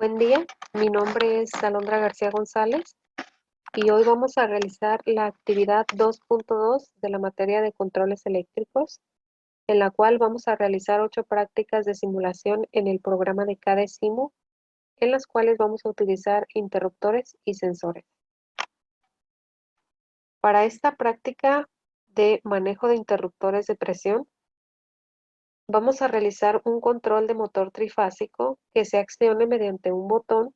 Buen día, mi nombre es Alondra García González y hoy vamos a realizar la actividad 2.2 de la materia de controles eléctricos, en la cual vamos a realizar 8 prácticas de simulación en el programa de CADE-SIMU, en las cuales vamos a utilizar interruptores y sensores. Para esta práctica de manejo de interruptores de presión, vamos a realizar un control de motor trifásico que se accione mediante un botón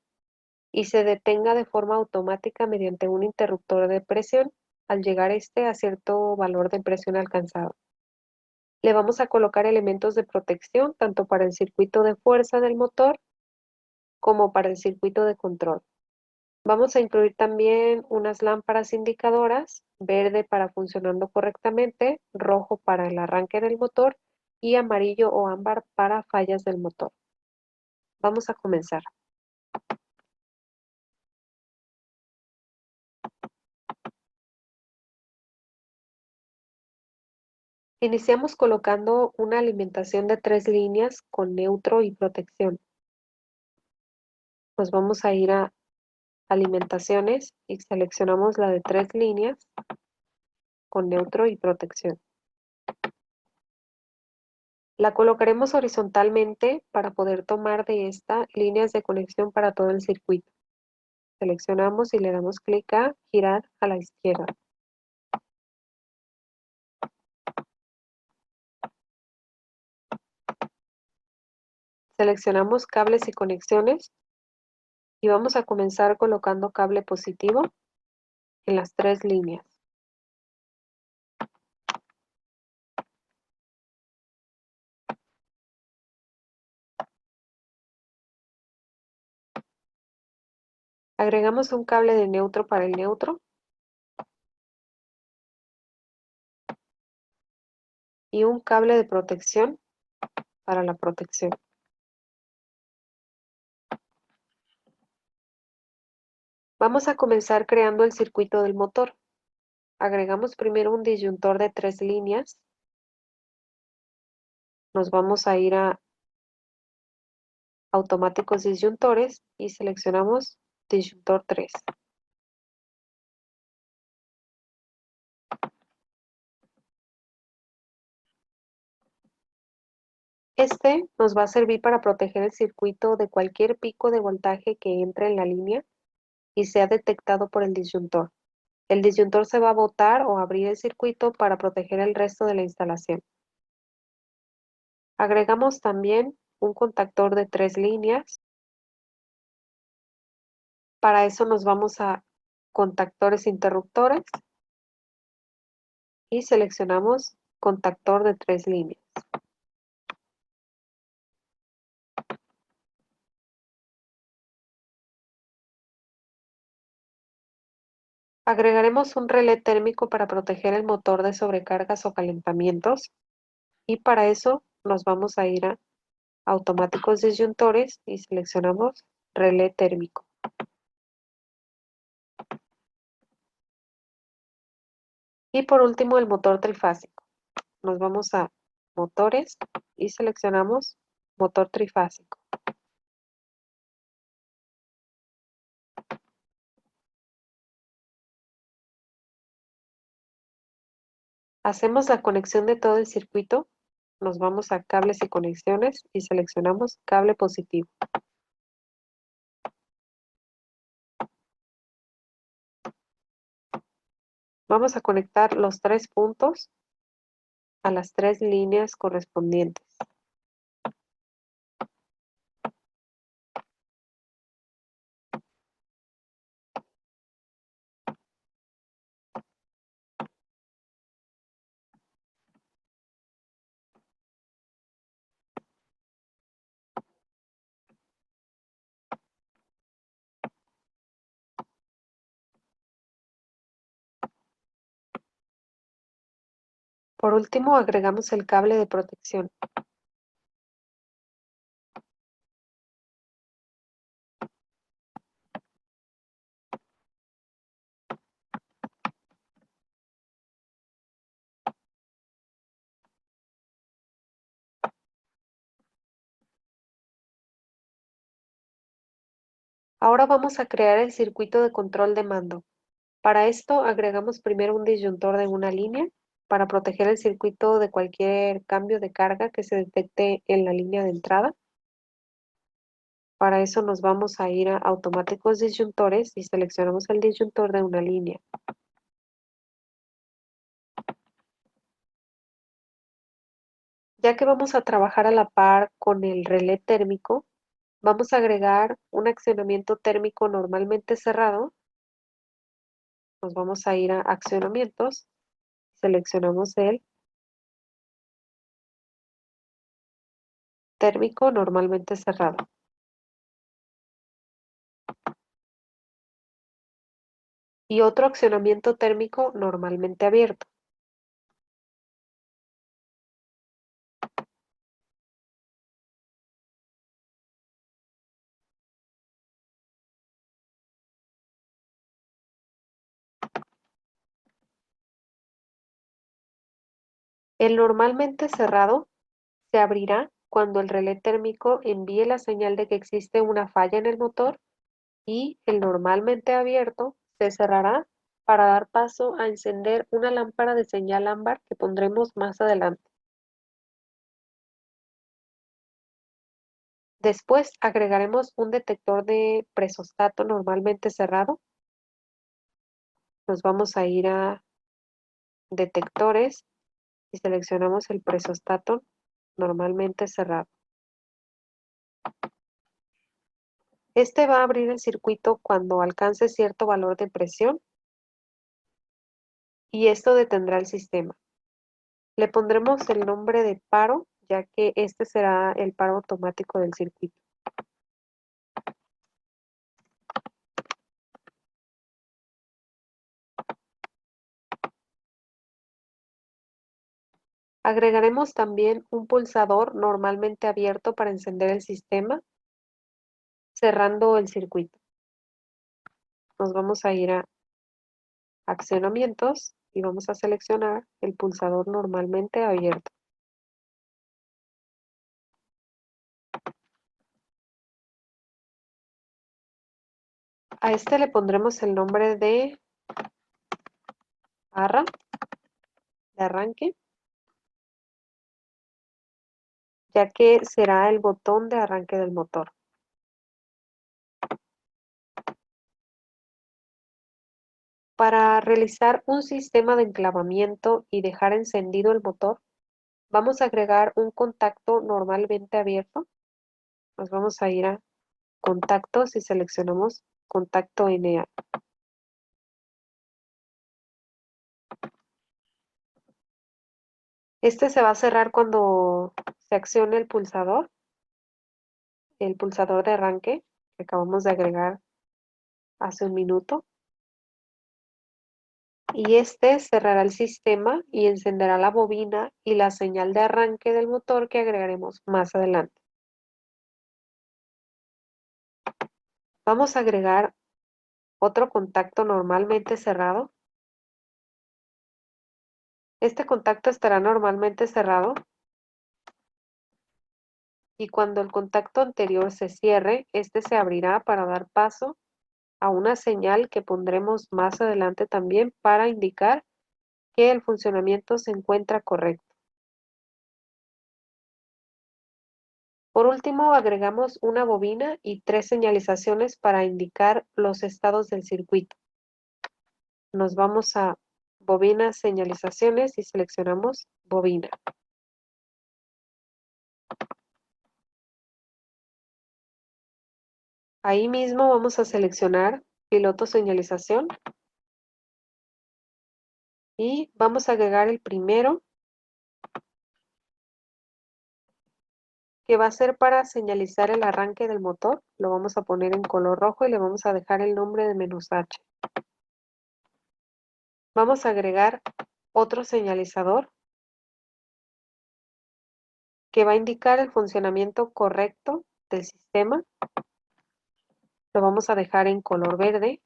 y se detenga de forma automática mediante un interruptor de presión al llegar a cierto valor de presión alcanzado. Le vamos a colocar elementos de protección tanto para el circuito de fuerza del motor como para el circuito de control. Vamos a incluir también unas lámparas indicadoras, verde para funcionando correctamente, rojo para el arranque del motor y amarillo o ámbar para fallas del motor. Vamos a comenzar. Iniciamos colocando una alimentación de 3 líneas con neutro y protección. Nos vamos a ir a alimentaciones y seleccionamos la de 3 líneas con neutro y protección. La colocaremos horizontalmente para poder tomar de esta líneas de conexión para todo el circuito. Seleccionamos y le damos clic a girar a la izquierda. Seleccionamos cables y conexiones y vamos a comenzar colocando cable positivo en las 3 líneas. Agregamos un cable de neutro para el neutro y un cable de protección para la protección. Vamos a comenzar creando el circuito del motor. Agregamos primero un disyuntor de 3 líneas. Nos vamos a ir a automáticos disyuntores y seleccionamos disyuntor 3. Este nos va a servir para proteger el circuito de cualquier pico de voltaje que entre en la línea y sea detectado por el disyuntor. El disyuntor se va a botar o abrir el circuito para proteger el resto de la instalación. Agregamos también un contactor de 3 líneas. Para eso nos vamos a contactores interruptores y seleccionamos contactor de 3 líneas. Agregaremos un relé térmico para proteger el motor de sobrecargas o calentamientos y para eso nos vamos a ir a automáticos disyuntores y seleccionamos relé térmico. Y por último el motor trifásico. Nos vamos a motores y seleccionamos motor trifásico. Hacemos la conexión de todo el circuito, nos vamos a cables y conexiones y seleccionamos cable positivo. Vamos a conectar los 3 puntos a las 3 líneas correspondientes. Por último, agregamos el cable de protección. Ahora vamos a crear el circuito de control de mando. Para esto agregamos primero un disyuntor de una línea para proteger el circuito de cualquier cambio de carga que se detecte en la línea de entrada. Para eso nos vamos a ir a automáticos disyuntores y seleccionamos el disyuntor de una línea. Ya que vamos a trabajar a la par con el relé térmico, vamos a agregar un accionamiento térmico normalmente cerrado. Nos vamos a ir a accionamientos, seleccionamos el térmico normalmente cerrado. Y otro accionamiento térmico normalmente abierto. El normalmente cerrado se abrirá cuando el relé térmico envíe la señal de que existe una falla en el motor, y el normalmente abierto se cerrará para dar paso a encender una lámpara de señal ámbar que pondremos más adelante. Después agregaremos un detector de presostato normalmente cerrado. Nos vamos a ir a detectores y seleccionamos el presostato normalmente cerrado. Este va a abrir el circuito cuando alcance cierto valor de presión y esto detendrá el sistema. Le pondremos el nombre de paro, ya que este será el paro automático del circuito. Agregaremos también un pulsador normalmente abierto para encender el sistema, cerrando el circuito. Nos vamos a ir a accionamientos y vamos a seleccionar el pulsador normalmente abierto. A este le pondremos el nombre de barra de arranque, ya que será el botón de arranque del motor. Para realizar un sistema de enclavamiento y dejar encendido el motor, vamos a agregar un contacto normalmente abierto. Nos vamos a ir a contactos y seleccionamos contacto NA. Este se va a cerrar cuando se accione el pulsador de arranque que acabamos de agregar hace un minuto. Y este cerrará el sistema y encenderá la bobina y la señal de arranque del motor que agregaremos más adelante. Vamos a agregar otro contacto normalmente cerrado. Este contacto estará normalmente cerrado y cuando el contacto anterior se cierre, este se abrirá para dar paso a una señal que pondremos más adelante también para indicar que el funcionamiento se encuentra correcto. Por último, agregamos una bobina y 3 señalizaciones para indicar los estados del circuito. Nos vamos a bobina, señalizaciones y seleccionamos bobina. Ahí mismo vamos a seleccionar piloto señalización y vamos a agregar el primero, que va a ser para señalizar el arranque del motor. Lo vamos a poner en color rojo y le vamos a dejar el nombre de "-H". Vamos a agregar otro señalizador que va a indicar el funcionamiento correcto del sistema. Lo vamos a dejar en color verde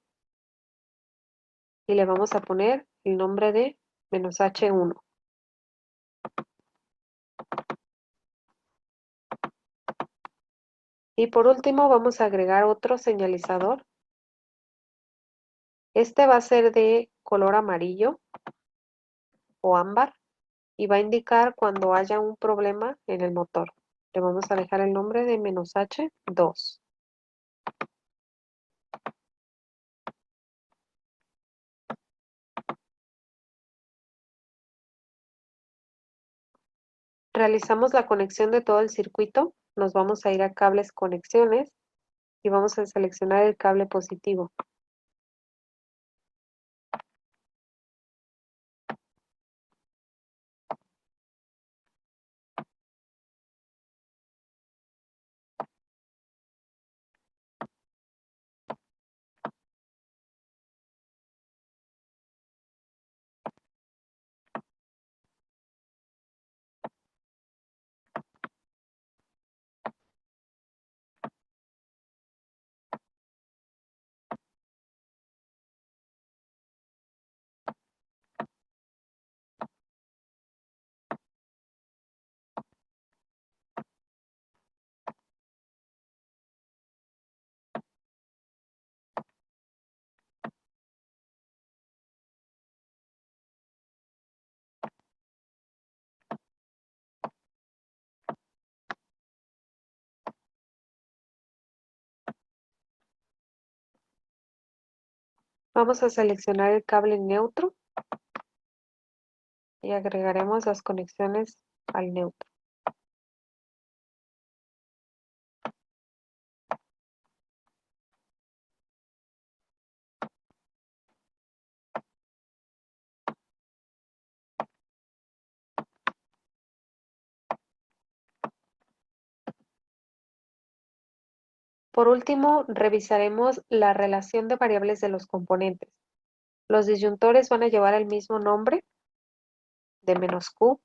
y le vamos a poner el nombre de "-H1". Y por último vamos a agregar otro señalizador. Este va a ser de color amarillo o ámbar y va a indicar cuando haya un problema en el motor. Le vamos a dejar el nombre de "-H2". Realizamos la conexión de todo el circuito. Nos vamos a ir a cables conexiones y vamos a seleccionar el cable positivo. Vamos a seleccionar el cable neutro y agregaremos las conexiones al neutro. Por último, revisaremos la relación de variables de los componentes. Los disyuntores van a llevar el mismo nombre de "-Q",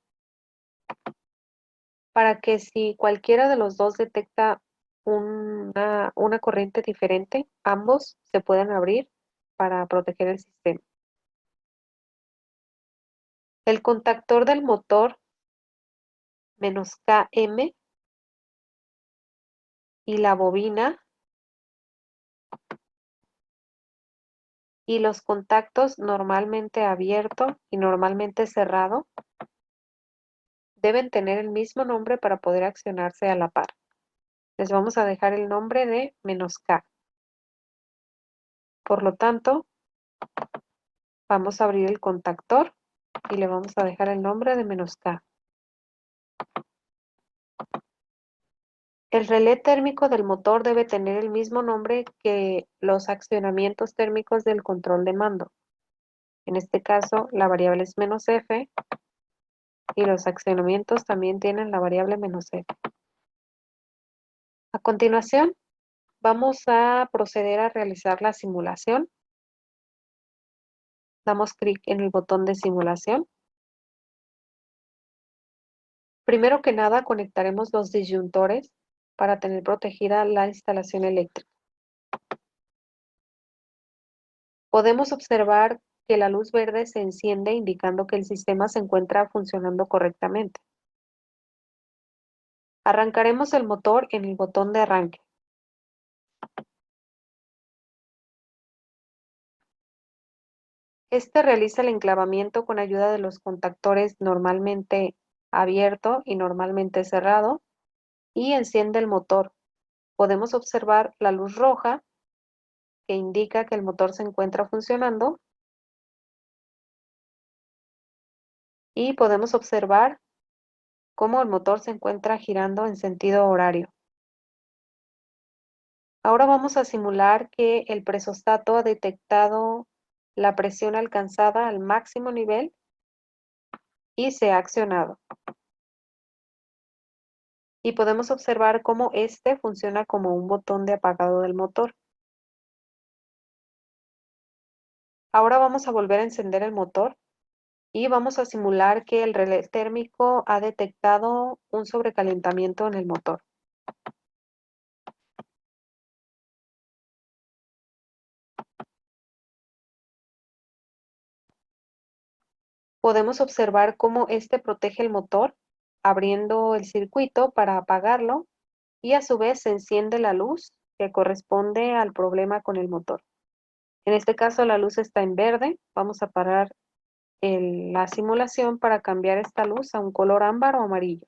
para que si cualquiera de los dos detecta una corriente diferente, ambos se pueden abrir para proteger el sistema. El contactor del motor "-Km" y la bobina y los contactos normalmente abierto y normalmente cerrado deben tener el mismo nombre para poder accionarse a la par. Les vamos a dejar el nombre de "-K". Por lo tanto, vamos a abrir el contactor y le vamos a dejar el nombre de "-K". El relé térmico del motor debe tener el mismo nombre que los accionamientos térmicos del control de mando. En este caso, la variable es "-F" y los accionamientos también tienen la variable "-F". A continuación, vamos a proceder a realizar la simulación. Damos clic en el botón de simulación. Primero que nada, conectaremos los disyuntores para tener protegida la instalación eléctrica. Podemos observar que la luz verde se enciende indicando que el sistema se encuentra funcionando correctamente. Arrancaremos el motor en el botón de arranque. Este realiza el enclavamiento con ayuda de los contactores normalmente abierto y normalmente cerrado y enciende el motor. Podemos observar la luz roja que indica que el motor se encuentra funcionando y podemos observar cómo el motor se encuentra girando en sentido horario. Ahora vamos a simular que el presostato ha detectado la presión alcanzada al máximo nivel y se ha accionado. Y podemos observar cómo este funciona como un botón de apagado del motor. Ahora vamos a volver a encender el motor y vamos a simular que el relé térmico ha detectado un sobrecalentamiento en el motor. Podemos observar cómo este protege el motor, abriendo el circuito para apagarlo y a su vez se enciende la luz que corresponde al problema con el motor. En este caso la luz está en verde. Vamos a parar la simulación para cambiar esta luz a un color ámbar o amarillo.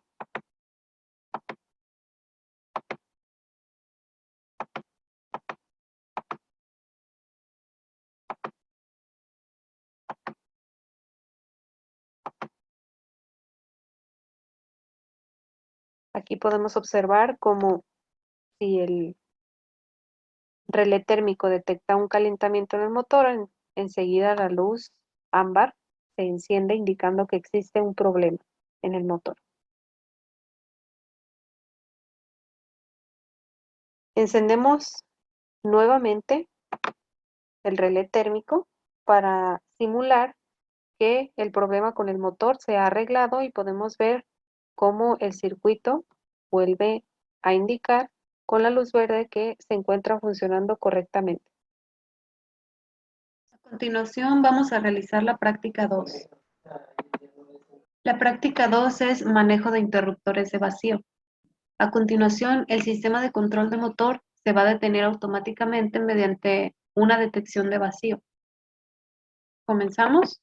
Aquí podemos observar cómo si el relé térmico detecta un calentamiento en el motor, enseguida la luz ámbar se enciende indicando que existe un problema en el motor. Encendemos nuevamente el relé térmico para simular que el problema con el motor se ha arreglado y podemos ver cómo el circuito vuelve a indicar con la luz verde que se encuentra funcionando correctamente. A continuación vamos a realizar la práctica 2. La práctica 2 es manejo de interruptores de vacío. A continuación, el sistema de control de motor se va a detener automáticamente mediante una detección de vacío. ¿Comenzamos?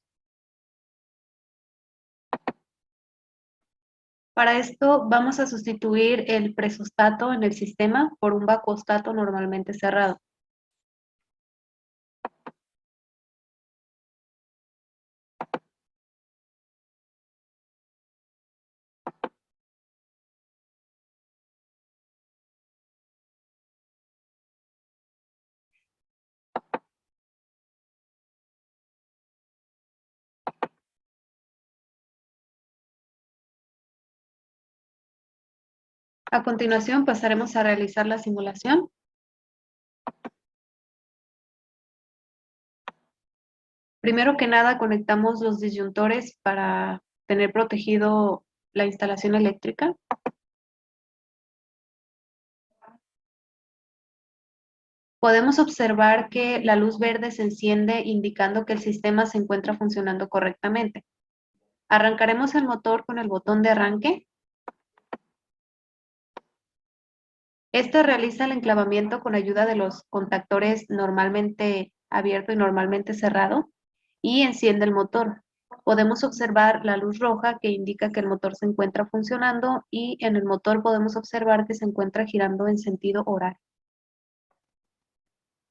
Para esto vamos a sustituir el presostato en el sistema por un vacuostato normalmente cerrado. A continuación pasaremos a realizar la simulación. Primero que nada conectamos los disyuntores para tener protegido la instalación eléctrica. Podemos observar que la luz verde se enciende indicando que el sistema se encuentra funcionando correctamente. Arrancaremos el motor con el botón de arranque. Este realiza el enclavamiento con ayuda de los contactores normalmente abierto y normalmente cerrado y enciende el motor. Podemos observar la luz roja que indica que el motor se encuentra funcionando y en el motor podemos observar que se encuentra girando en sentido horario.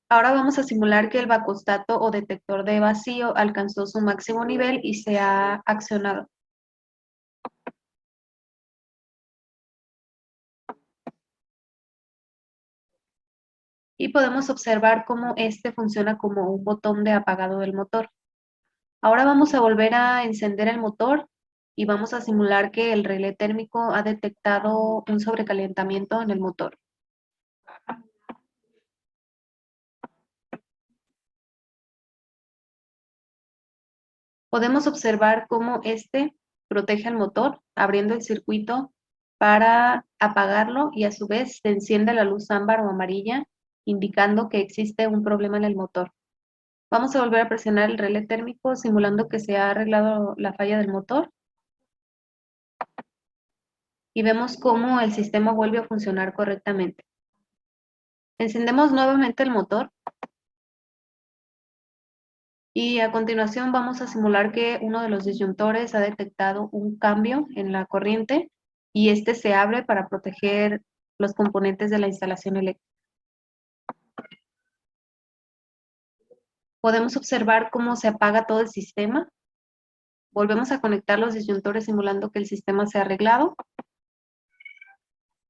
Ahora vamos a simular que el vacuostato o detector de vacío alcanzó su máximo nivel y se ha accionado. Y podemos observar cómo este funciona como un botón de apagado del motor. Ahora vamos a volver a encender el motor y vamos a simular que el relé térmico ha detectado un sobrecalentamiento en el motor. Podemos observar cómo este protege el motor, abriendo el circuito para apagarlo y a su vez se enciende la luz ámbar o amarilla, indicando que existe un problema en el motor. Vamos a volver a presionar el relé térmico simulando que se ha arreglado la falla del motor y vemos cómo el sistema vuelve a funcionar correctamente. Encendemos nuevamente el motor y a continuación vamos a simular que uno de los disyuntores ha detectado un cambio en la corriente y este se abre para proteger los componentes de la instalación eléctrica. Podemos observar cómo se apaga todo el sistema. Volvemos a conectar los disyuntores simulando que el sistema se ha arreglado.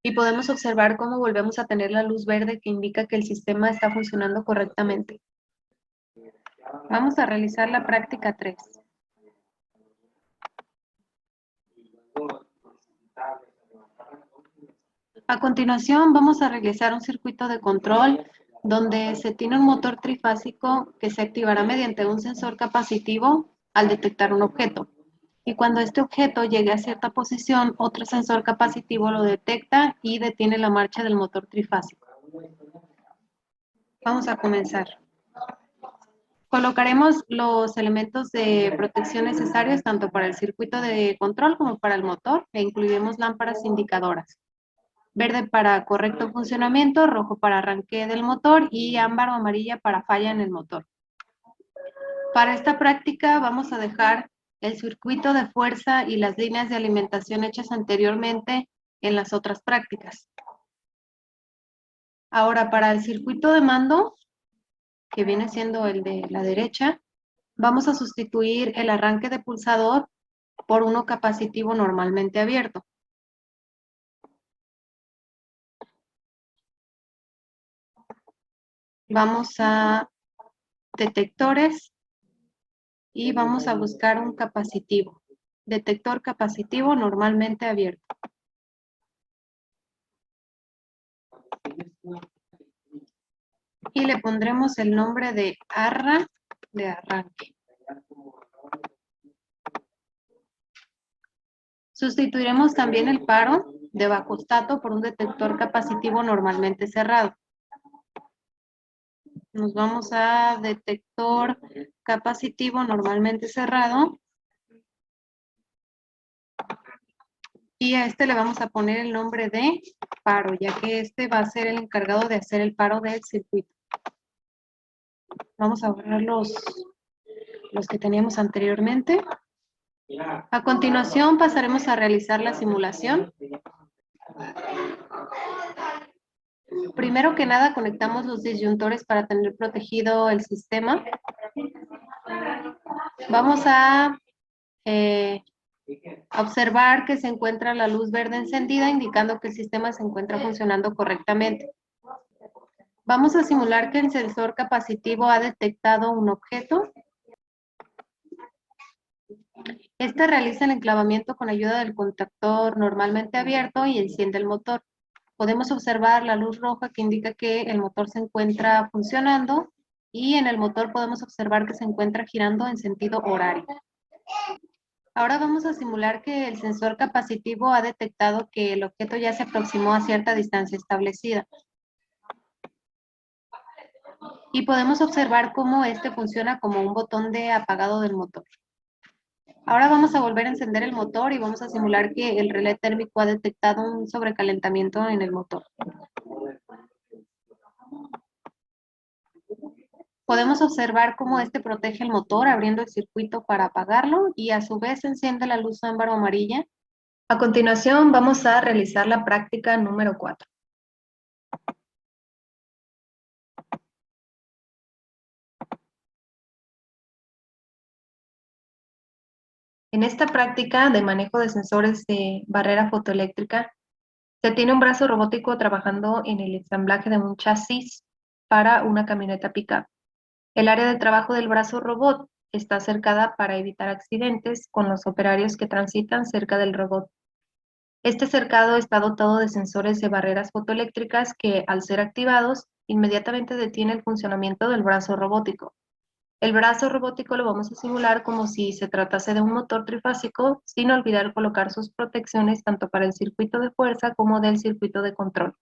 Y podemos observar cómo volvemos a tener la luz verde que indica que el sistema está funcionando correctamente. Vamos a realizar la práctica 3. A continuación vamos a realizar un circuito de control donde se tiene un motor trifásico que se activará mediante un sensor capacitivo al detectar un objeto. Y cuando este objeto llegue a cierta posición, otro sensor capacitivo lo detecta y detiene la marcha del motor trifásico. Vamos a comenzar. Colocaremos los elementos de protección necesarios tanto para el circuito de control como para el motor e incluiremos lámparas indicadoras. verde para correcto funcionamiento, rojo para arranque del motor y ámbar o amarilla para falla en el motor. Para esta práctica vamos a dejar el circuito de fuerza y las líneas de alimentación hechas anteriormente en las otras prácticas. Ahora, para el circuito de mando, que viene siendo el de la derecha, vamos a sustituir el arranque de pulsador por uno capacitivo normalmente abierto. Vamos a detectores y vamos a buscar un capacitivo. Detector capacitivo normalmente abierto. Y le pondremos el nombre de arra de arranque. Sustituiremos también el paro de bajostato por un detector capacitivo normalmente cerrado. Nos vamos a detector capacitivo normalmente cerrado. Y a este le vamos a poner el nombre de paro, ya que este va a ser el encargado de hacer el paro del circuito. Vamos a borrar los que teníamos anteriormente. A continuación pasaremos a realizar la simulación. Primero que nada conectamos los disyuntores para tener protegido el sistema. Vamos a observar que se encuentra la luz verde encendida, indicando que el sistema se encuentra funcionando correctamente. Vamos a simular que el sensor capacitivo ha detectado un objeto. Este realiza el enclavamiento con ayuda del contactor normalmente abierto y enciende el motor. Podemos observar la luz roja que indica que el motor se encuentra funcionando y en el motor podemos observar que se encuentra girando en sentido horario. Ahora vamos a simular que el sensor capacitivo ha detectado que el objeto ya se aproximó a cierta distancia establecida. Y podemos observar cómo este funciona como un botón de apagado del motor. Ahora vamos a volver a encender el motor y vamos a simular que el relé térmico ha detectado un sobrecalentamiento en el motor. Podemos observar cómo este protege el motor abriendo el circuito para apagarlo y a su vez enciende la luz ámbar o amarilla. A continuación vamos a realizar la práctica número 4. En esta práctica de manejo de sensores de barrera fotoeléctrica, se tiene un brazo robótico trabajando en el ensamblaje de un chasis para una camioneta pickup. El área de trabajo del brazo robot está cercada para evitar accidentes con los operarios que transitan cerca del robot. Este cercado está dotado de sensores de barreras fotoeléctricas que, al ser activados, inmediatamente detiene el funcionamiento del brazo robótico. El brazo robótico lo vamos a simular como si se tratase de un motor trifásico, sin olvidar colocar sus protecciones tanto para el circuito de fuerza como del circuito de control.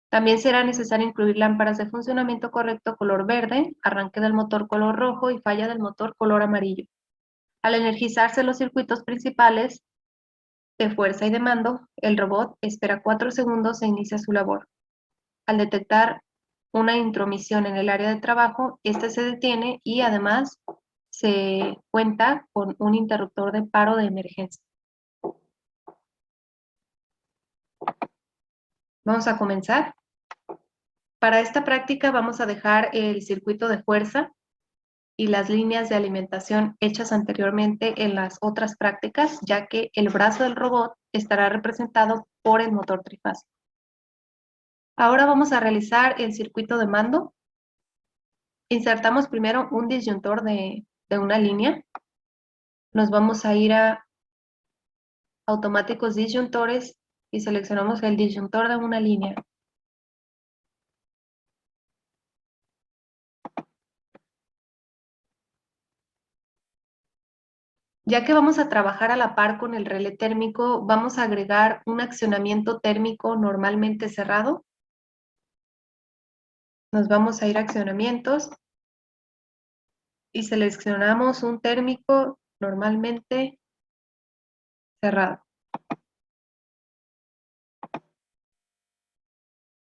También será necesario incluir lámparas de funcionamiento correcto color verde, arranque del motor color rojo y falla del motor color amarillo. Al energizarse los circuitos principales de fuerza y de mando, el robot espera 4 segundos e inicia su labor. Al detectar una intromisión en el área de trabajo, este se detiene y además se cuenta con un interruptor de paro de emergencia. Vamos a comenzar. Para esta práctica vamos a dejar el circuito de fuerza y las líneas de alimentación hechas anteriormente en las otras prácticas, ya que el brazo del robot estará representado por el motor trifásico. Ahora vamos a realizar el circuito de mando. Insertamos primero un disyuntor de una línea. Nos vamos a ir a automáticos disyuntores y seleccionamos el disyuntor de una línea. Ya que vamos a trabajar a la par con el relé térmico, vamos a agregar un accionamiento térmico normalmente cerrado. Nos vamos a ir a accionamientos y seleccionamos un térmico normalmente cerrado.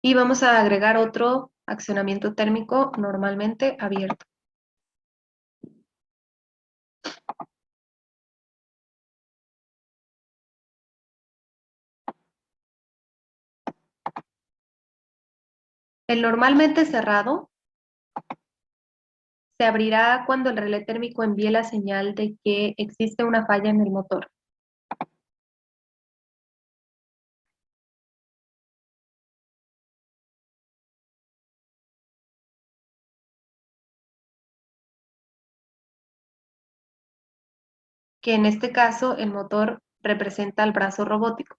Y vamos a agregar otro accionamiento térmico normalmente abierto. El normalmente cerrado se abrirá cuando el relé térmico envíe la señal de que existe una falla en el motor. Que en este caso el motor representa el brazo robótico.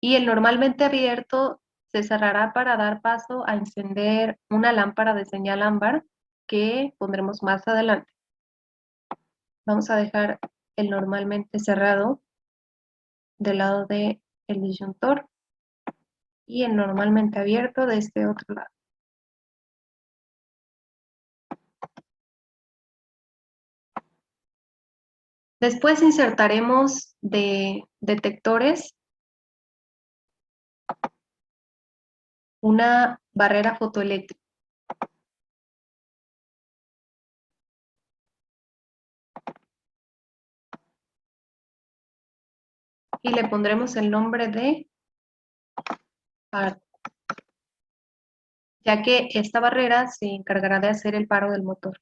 Y el normalmente abierto se cerrará para dar paso a encender una lámpara de señal ámbar que pondremos más adelante. Vamos a dejar el normalmente cerrado del lado del disyuntor y el normalmente abierto de este otro lado. Después insertaremos de detectores una barrera fotoeléctrica. Y le pondremos el nombre de paro, ya que esta barrera se encargará de hacer el paro del motor.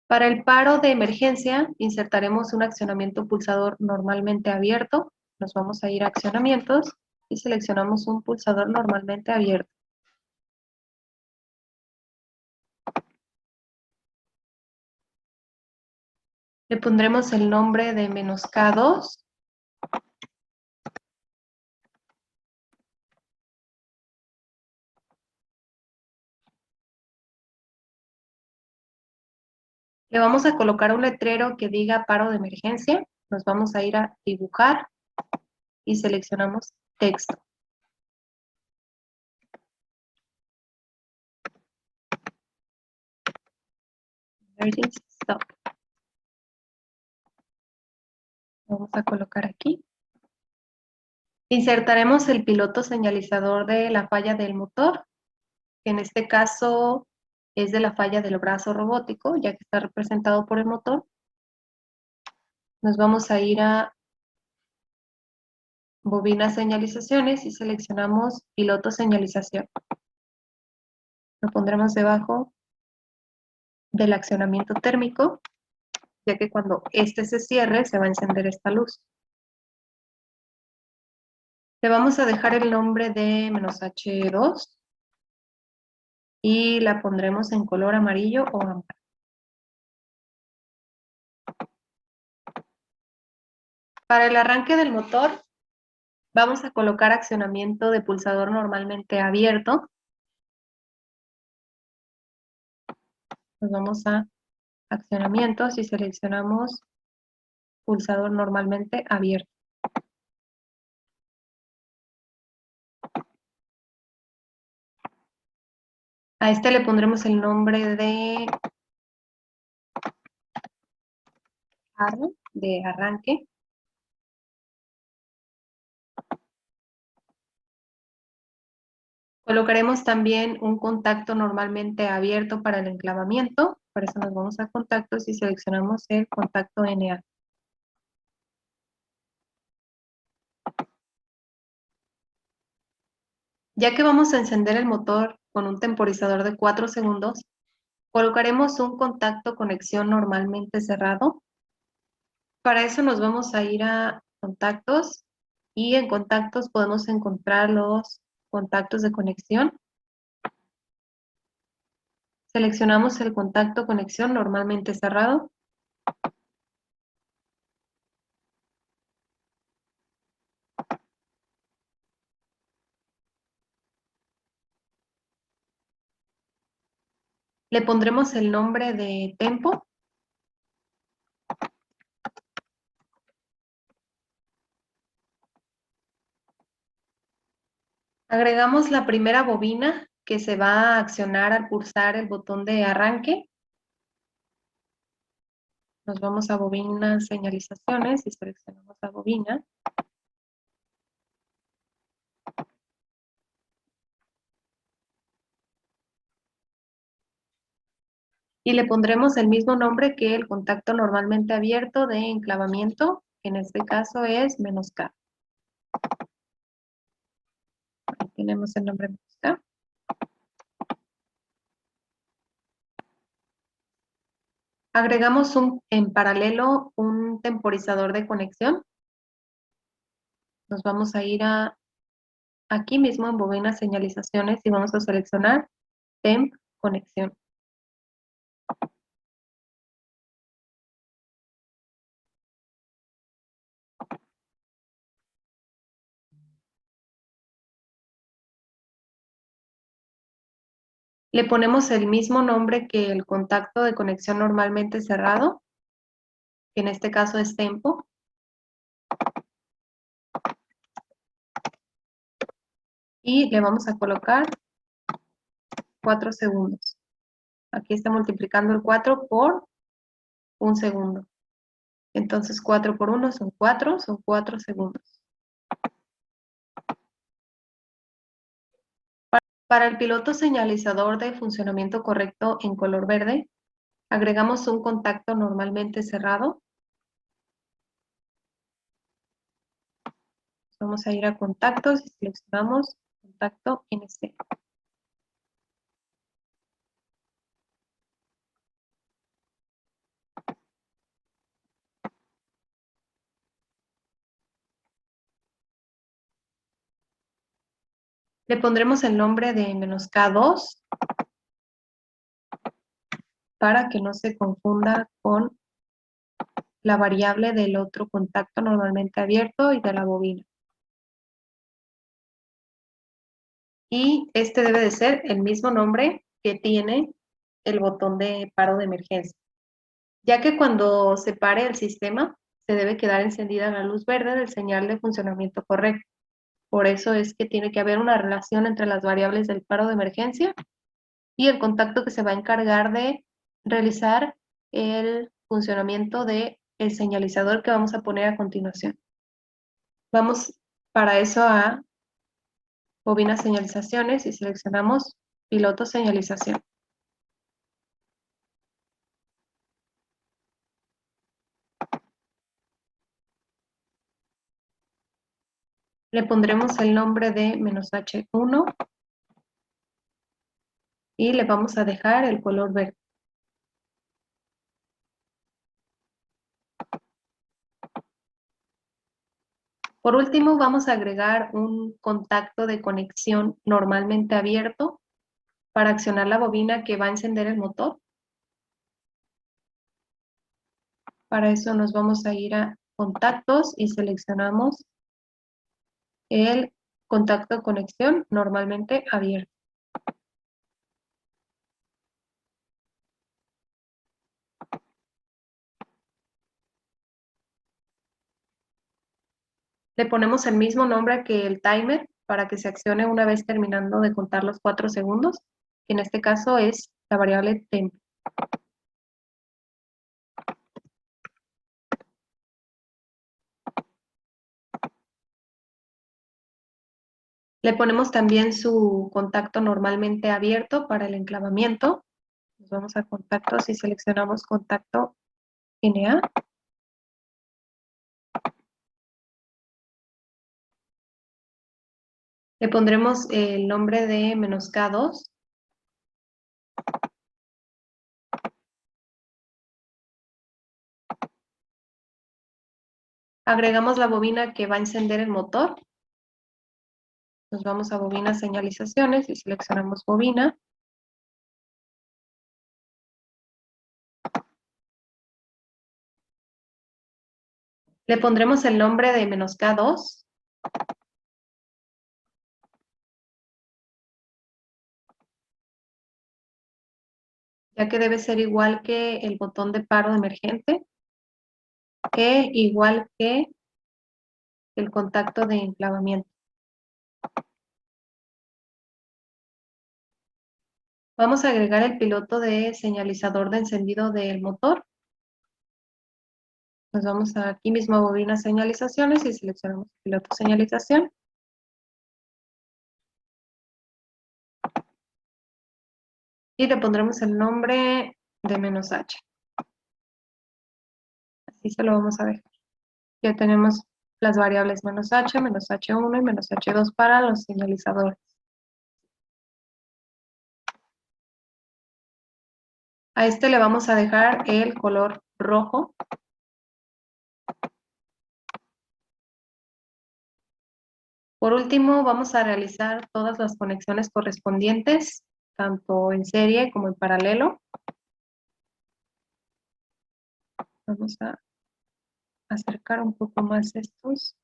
Para el paro de emergencia, insertaremos un accionamiento pulsador normalmente abierto. Nos vamos a ir a accionamientos y seleccionamos un pulsador normalmente abierto. Le pondremos el nombre de "-K2". Le vamos a colocar un letrero que diga paro de emergencia. Nos vamos a ir a dibujar y seleccionamos texto. Emergency stop. Vamos a colocar aquí. Insertaremos el piloto señalizador de la falla del motor, que en este caso es de la falla del brazo robótico, ya que está representado por el motor. Nos vamos a ir a bobina señalizaciones y seleccionamos piloto señalización. Lo pondremos debajo del accionamiento térmico, ya que cuando este se cierre se va a encender esta luz. Le vamos a dejar el nombre de "-H2 y la pondremos en color amarillo o ámbar. Para el arranque del motor, vamos a colocar accionamiento de pulsador normalmente abierto. Nos vamos a accionamientos y seleccionamos pulsador normalmente abierto. A este le pondremos el nombre de arranque. Colocaremos también un contacto normalmente abierto para el enclavamiento. Para eso nos vamos a contactos y seleccionamos el contacto NA. Ya que vamos a encender el motor con un temporizador de 4 segundos, colocaremos un contacto conexión normalmente cerrado. Para eso nos vamos a ir a contactos y en contactos podemos encontrar los contactos de conexión. Seleccionamos el contacto conexión normalmente cerrado. Le pondremos el nombre de tempo. Agregamos la primera bobina que se va a accionar al pulsar el botón de arranque. Nos vamos a bobina señalizaciones y seleccionamos la bobina. Y le pondremos el mismo nombre que el contacto normalmente abierto de enclavamiento, que en este caso es "-K". Ahí tenemos el nombre "-K". Agregamos en paralelo un temporizador de conexión. Nos vamos a ir aquí mismo en bobina señalizaciones y vamos a seleccionar Temp Conexión. Le ponemos el mismo nombre que el contacto de conexión normalmente cerrado, que en este caso es Tempo. Y le vamos a colocar 4 segundos. Aquí está multiplicando el 4 por 1 segundo. Entonces 4 por 1 son 4 segundos. Para el piloto señalizador de funcionamiento correcto en color verde, agregamos un contacto normalmente cerrado. Vamos a ir a contactos y seleccionamos contacto NC. Le pondremos el nombre de "-K2 para que no se confunda con la variable del otro contacto normalmente abierto y de la bobina. Y este debe de ser el mismo nombre que tiene el botón de paro de emergencia, ya que cuando se pare el sistema se debe quedar encendida la luz verde del señal de funcionamiento correcto. Por eso es que tiene que haber una relación entre las variables del paro de emergencia y el contacto que se va a encargar de realizar el funcionamiento del señalizador que vamos a poner a continuación. Vamos para eso a bobina señalizaciones y seleccionamos piloto señalización. Le pondremos el nombre de "-H1 y le vamos a dejar el color verde. Por último, vamos a agregar un contacto de conexión normalmente abierto para accionar la bobina que va a encender el motor. Para eso nos vamos a ir a contactos y seleccionamos el contacto de conexión normalmente abierto. Le ponemos el mismo nombre que el timer para que se accione una vez terminando de contar los 4 segundos, que en este caso es la variable temp. Le ponemos también su contacto normalmente abierto para el enclavamiento. Nos vamos a contactos y seleccionamos contacto NA. Le pondremos el nombre de "-K2. Agregamos la bobina que va a encender el motor. Nos vamos a bobina señalizaciones y seleccionamos bobina. Le pondremos el nombre de "-K2. Ya que debe ser igual que el botón de paro emergente, igual que el contacto de enclavamiento. Vamos a agregar el piloto de señalizador de encendido del motor. Nos vamos aquí mismo a bobina señalizaciones y seleccionamos piloto señalización. Y le pondremos el nombre de menos h. Así se lo vamos a dejar. Ya tenemos las variables menos h1 y menos h2 para los señalizadores. A este le vamos a dejar el color rojo. Por último, vamos a realizar todas las conexiones correspondientes, tanto en serie como en paralelo. Vamos a acercar un poco más estas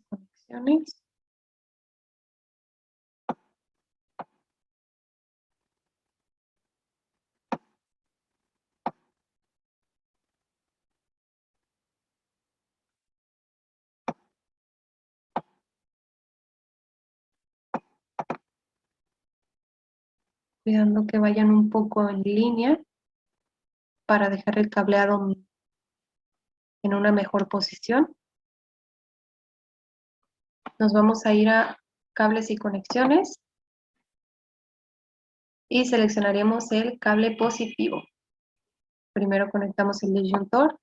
conexiones. Cuidando que vayan un poco en línea para dejar el cableado en una mejor posición. Nos vamos a ir a cables y conexiones y seleccionaremos el cable positivo. Primero conectamos el disyuntor.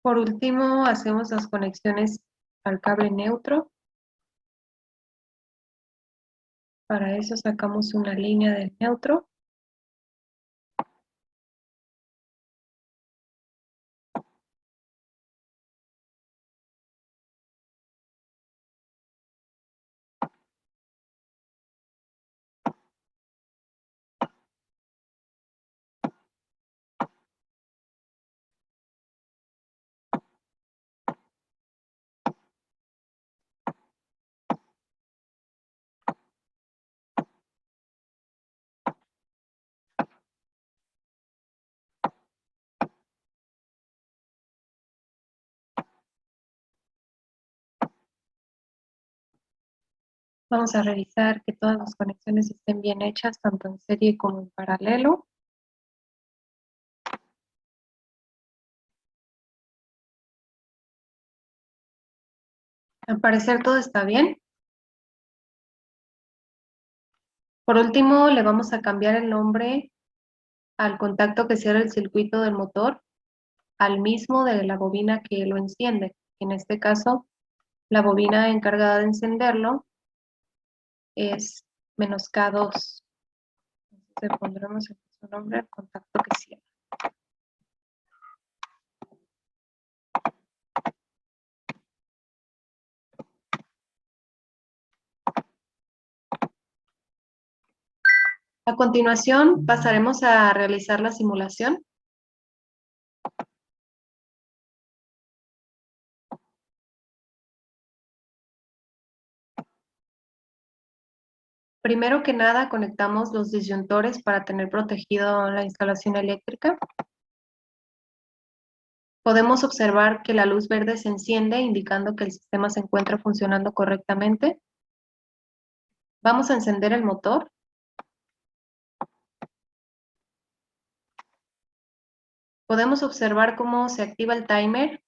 Por último, hacemos las conexiones al cable neutro. Para eso sacamos una línea del neutro. Vamos a revisar que todas las conexiones estén bien hechas, tanto en serie como en paralelo. Al parecer todo está bien. Por último, le vamos a cambiar el nombre al contacto que cierra el circuito del motor al mismo de la bobina que lo enciende. En este caso, la bobina encargada de encenderlo es -K2. Entonces le pondremos en su nombre al contacto que cierra. A continuación, pasaremos a realizar la simulación. Primero que nada, conectamos los disyuntores para tener protegido la instalación eléctrica. Podemos observar que la luz verde se enciende, indicando que el sistema se encuentra funcionando correctamente. Vamos a encender el motor. Podemos observar cómo se activa el timer.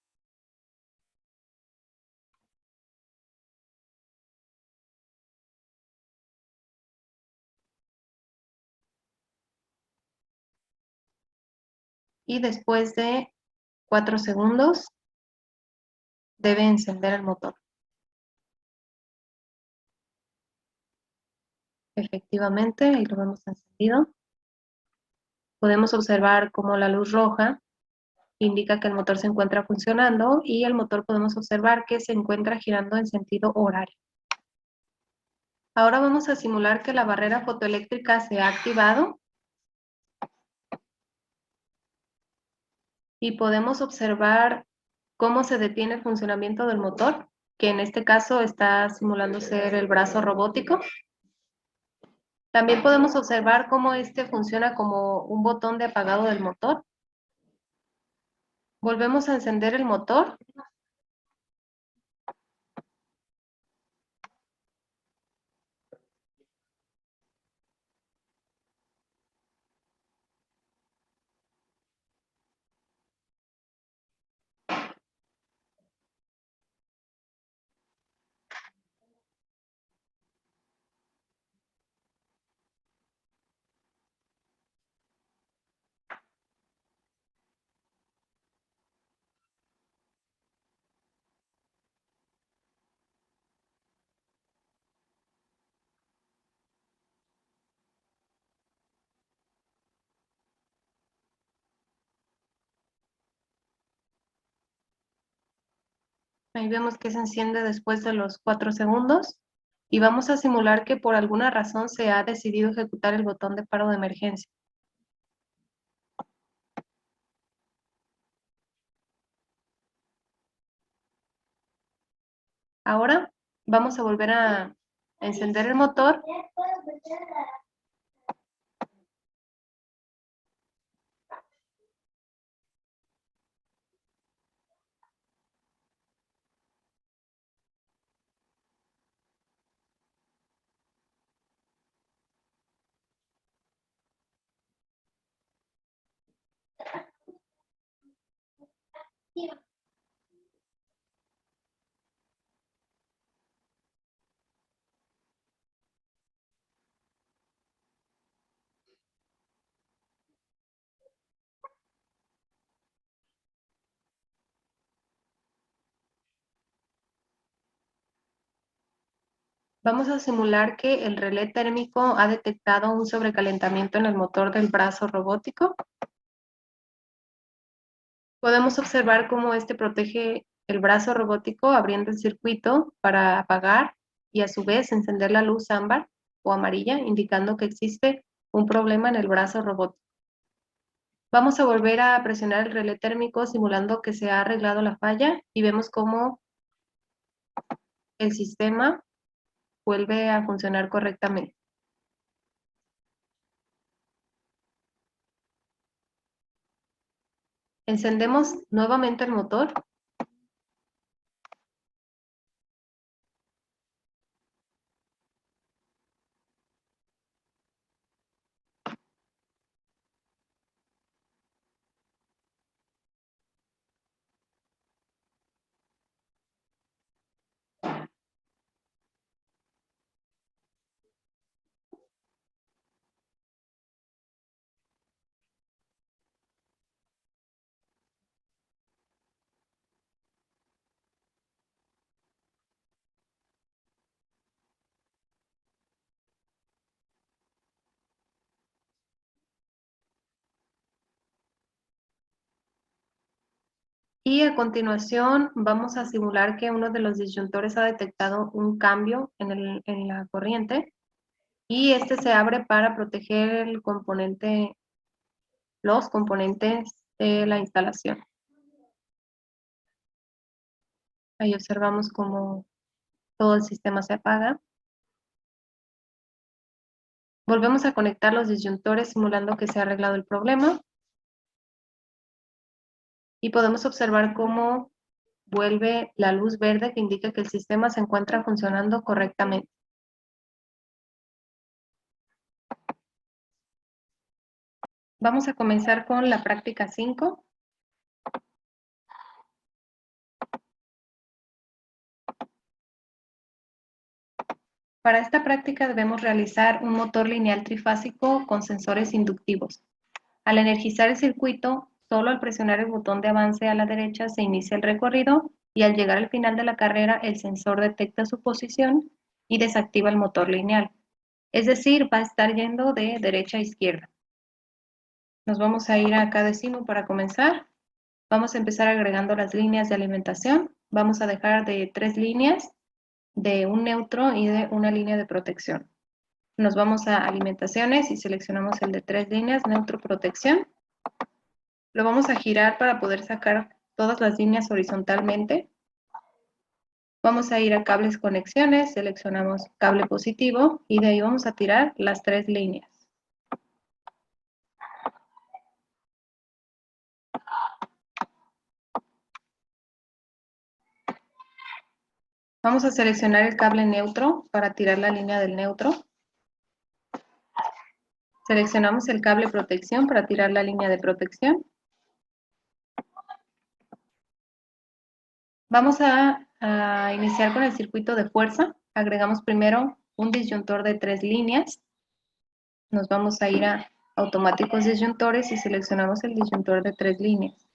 Y después de 4 segundos, debe encender el motor. Efectivamente, ahí lo vemos encendido. Podemos observar cómo la luz roja indica que el motor se encuentra funcionando y el motor podemos observar que se encuentra girando en sentido horario. Ahora vamos a simular que la barrera fotoeléctrica se ha activado y podemos observar cómo se detiene el funcionamiento del motor, que en este caso está simulando ser el brazo robótico. También podemos observar cómo este funciona como un botón de apagado del motor. Volvemos a encender el motor. Ahí vemos que se enciende después de los 4 segundos. Y vamos a simular que por alguna razón se ha decidido ejecutar el botón de paro de emergencia. Ahora vamos a volver a encender el motor. Vamos a simular que el relé térmico ha detectado un sobrecalentamiento en el motor del brazo robótico. Podemos observar cómo este protege el brazo robótico abriendo el circuito para apagar y a su vez encender la luz ámbar o amarilla, indicando que existe un problema en el brazo robótico. Vamos a volver a presionar el relé térmico simulando que se ha arreglado la falla y vemos cómo el sistema vuelve a funcionar correctamente. Encendemos nuevamente el motor. Y a continuación vamos a simular que uno de los disyuntores ha detectado un cambio en la corriente y este se abre para proteger los componentes de la instalación. Ahí observamos cómo todo el sistema se apaga. Volvemos a conectar los disyuntores simulando que se ha arreglado el problema. Y podemos observar cómo vuelve la luz verde que indica que el sistema se encuentra funcionando correctamente. Vamos a comenzar con la práctica 5. Para esta práctica debemos realizar un motor lineal trifásico con sensores inductivos. Al energizar el circuito, solo al presionar el botón de avance a la derecha se inicia el recorrido y al llegar al final de la carrera el sensor detecta su posición y desactiva el motor lineal. Es decir, va a estar yendo de derecha a izquierda. Nos vamos a ir a cada decimo para comenzar. Vamos a empezar agregando las líneas de alimentación. Vamos a dejar de 3 líneas, de un neutro y de una línea de protección. Nos vamos a alimentaciones y seleccionamos el de 3 líneas, neutro, protección. Lo vamos a girar para poder sacar todas las líneas horizontalmente. Vamos a ir a cables conexiones, seleccionamos cable positivo y de ahí vamos a tirar las 3 líneas. Vamos a seleccionar el cable neutro para tirar la línea del neutro. Seleccionamos el cable protección para tirar la línea de protección. Vamos a iniciar con el circuito de fuerza. Agregamos primero un disyuntor de 3 líneas. Nos vamos a ir a automáticos disyuntores y seleccionamos el disyuntor de 3 líneas.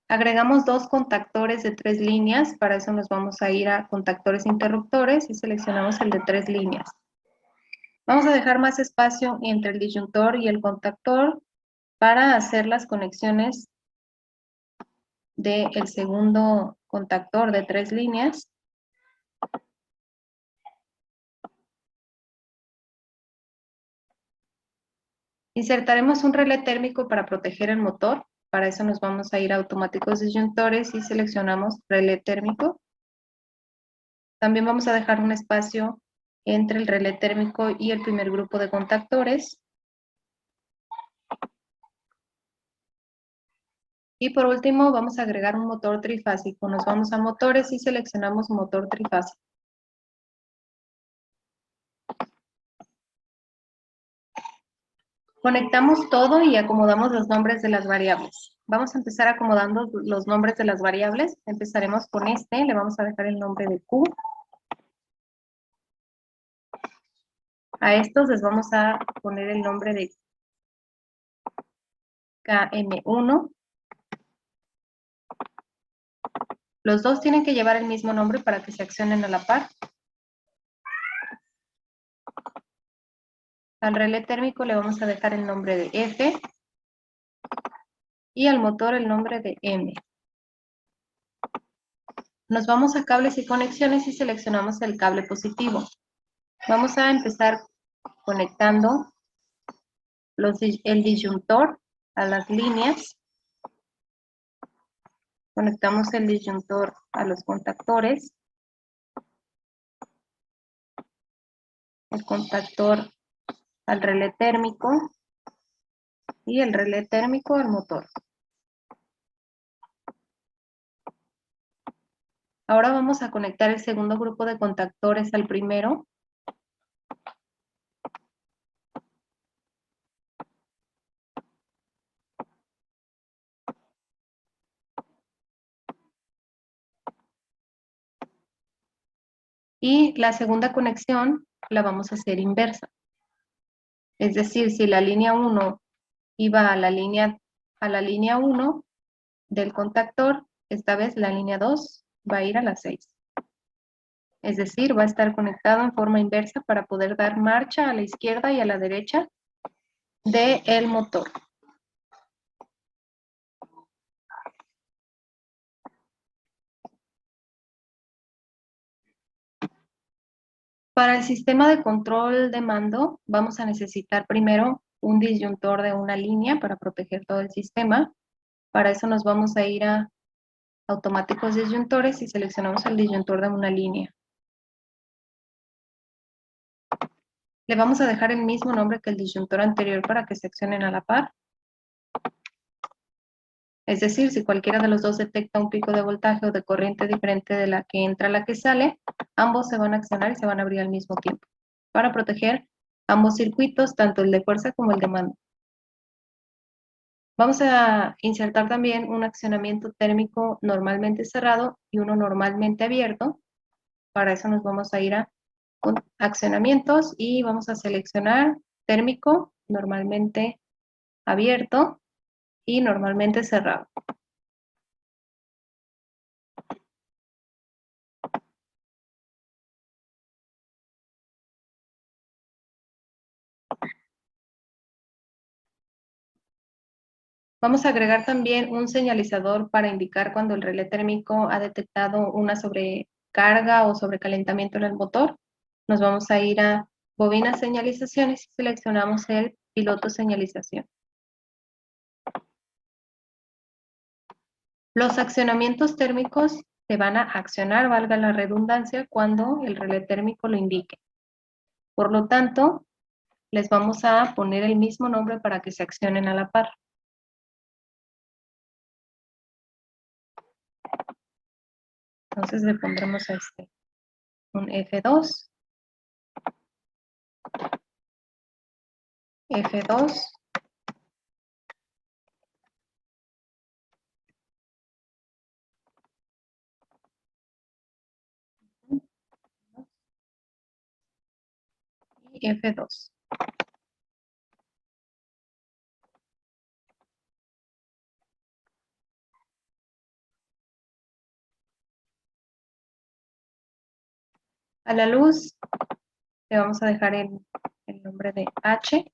Agregamos 2 contactores de 3 líneas. Para eso nos vamos a ir a contactores interruptores y seleccionamos el de 3 líneas. Vamos a dejar más espacio entre el disyuntor y el contactor para hacer las conexiones del segundo contactor de 3 líneas. Insertaremos un relé térmico para proteger el motor. Para eso nos vamos a ir a automáticos disyuntores y seleccionamos relé térmico. También vamos a dejar un espacio entre el relé térmico y el primer grupo de contactores. Y por último vamos a agregar un motor trifásico. Nos vamos a motores y seleccionamos motor trifásico. Conectamos todo y acomodamos los nombres de las variables. Vamos a empezar acomodando los nombres de las variables. Empezaremos con este, le vamos a dejar el nombre de Q. A estos les vamos a poner el nombre de KM1. Los dos tienen que llevar el mismo nombre para que se accionen a la par. Al relé térmico le vamos a dejar el nombre de F y al motor el nombre de M. Nos vamos a cables y conexiones y seleccionamos el cable positivo. Vamos a empezar conectando el disyuntor a las líneas. Conectamos el disyuntor a los contactores. El contactor al relé térmico y el relé térmico al motor. Ahora vamos a conectar el segundo grupo de contactores al primero. Y la segunda conexión la vamos a hacer inversa. Es decir, si la línea 1 iba a la línea 1 del contactor, esta vez la línea 2 va a ir a la 6. Es decir, va a estar conectado en forma inversa para poder dar marcha a la izquierda y a la derecha del motor. Para el sistema de control de mando, vamos a necesitar primero un disyuntor de una línea para proteger todo el sistema. Para eso nos vamos a ir a automáticos disyuntores y seleccionamos el disyuntor de una línea. Le vamos a dejar el mismo nombre que el disyuntor anterior para que se accionen a la par. Es decir, si cualquiera de los dos detecta un pico de voltaje o de corriente diferente de la que entra a la que sale, ambos se van a accionar y se van a abrir al mismo tiempo, para proteger ambos circuitos, tanto el de fuerza como el de mando. Vamos a insertar también un accionamiento térmico normalmente cerrado y uno normalmente abierto. Para eso nos vamos a ir a accionamientos y vamos a seleccionar térmico, normalmente abierto y normalmente cerrado. Vamos a agregar también un señalizador para indicar cuando el relé térmico ha detectado una sobrecarga o sobrecalentamiento en el motor. Nos vamos a ir a bobina señalizaciones y seleccionamos el piloto señalización. Los accionamientos térmicos se van a accionar, valga la redundancia, cuando el relé térmico lo indique. Por lo tanto, les vamos a poner el mismo nombre para que se accionen a la par. Entonces le pondremos a este un F2, F2, y F2. A la luz le vamos a dejar el nombre de H.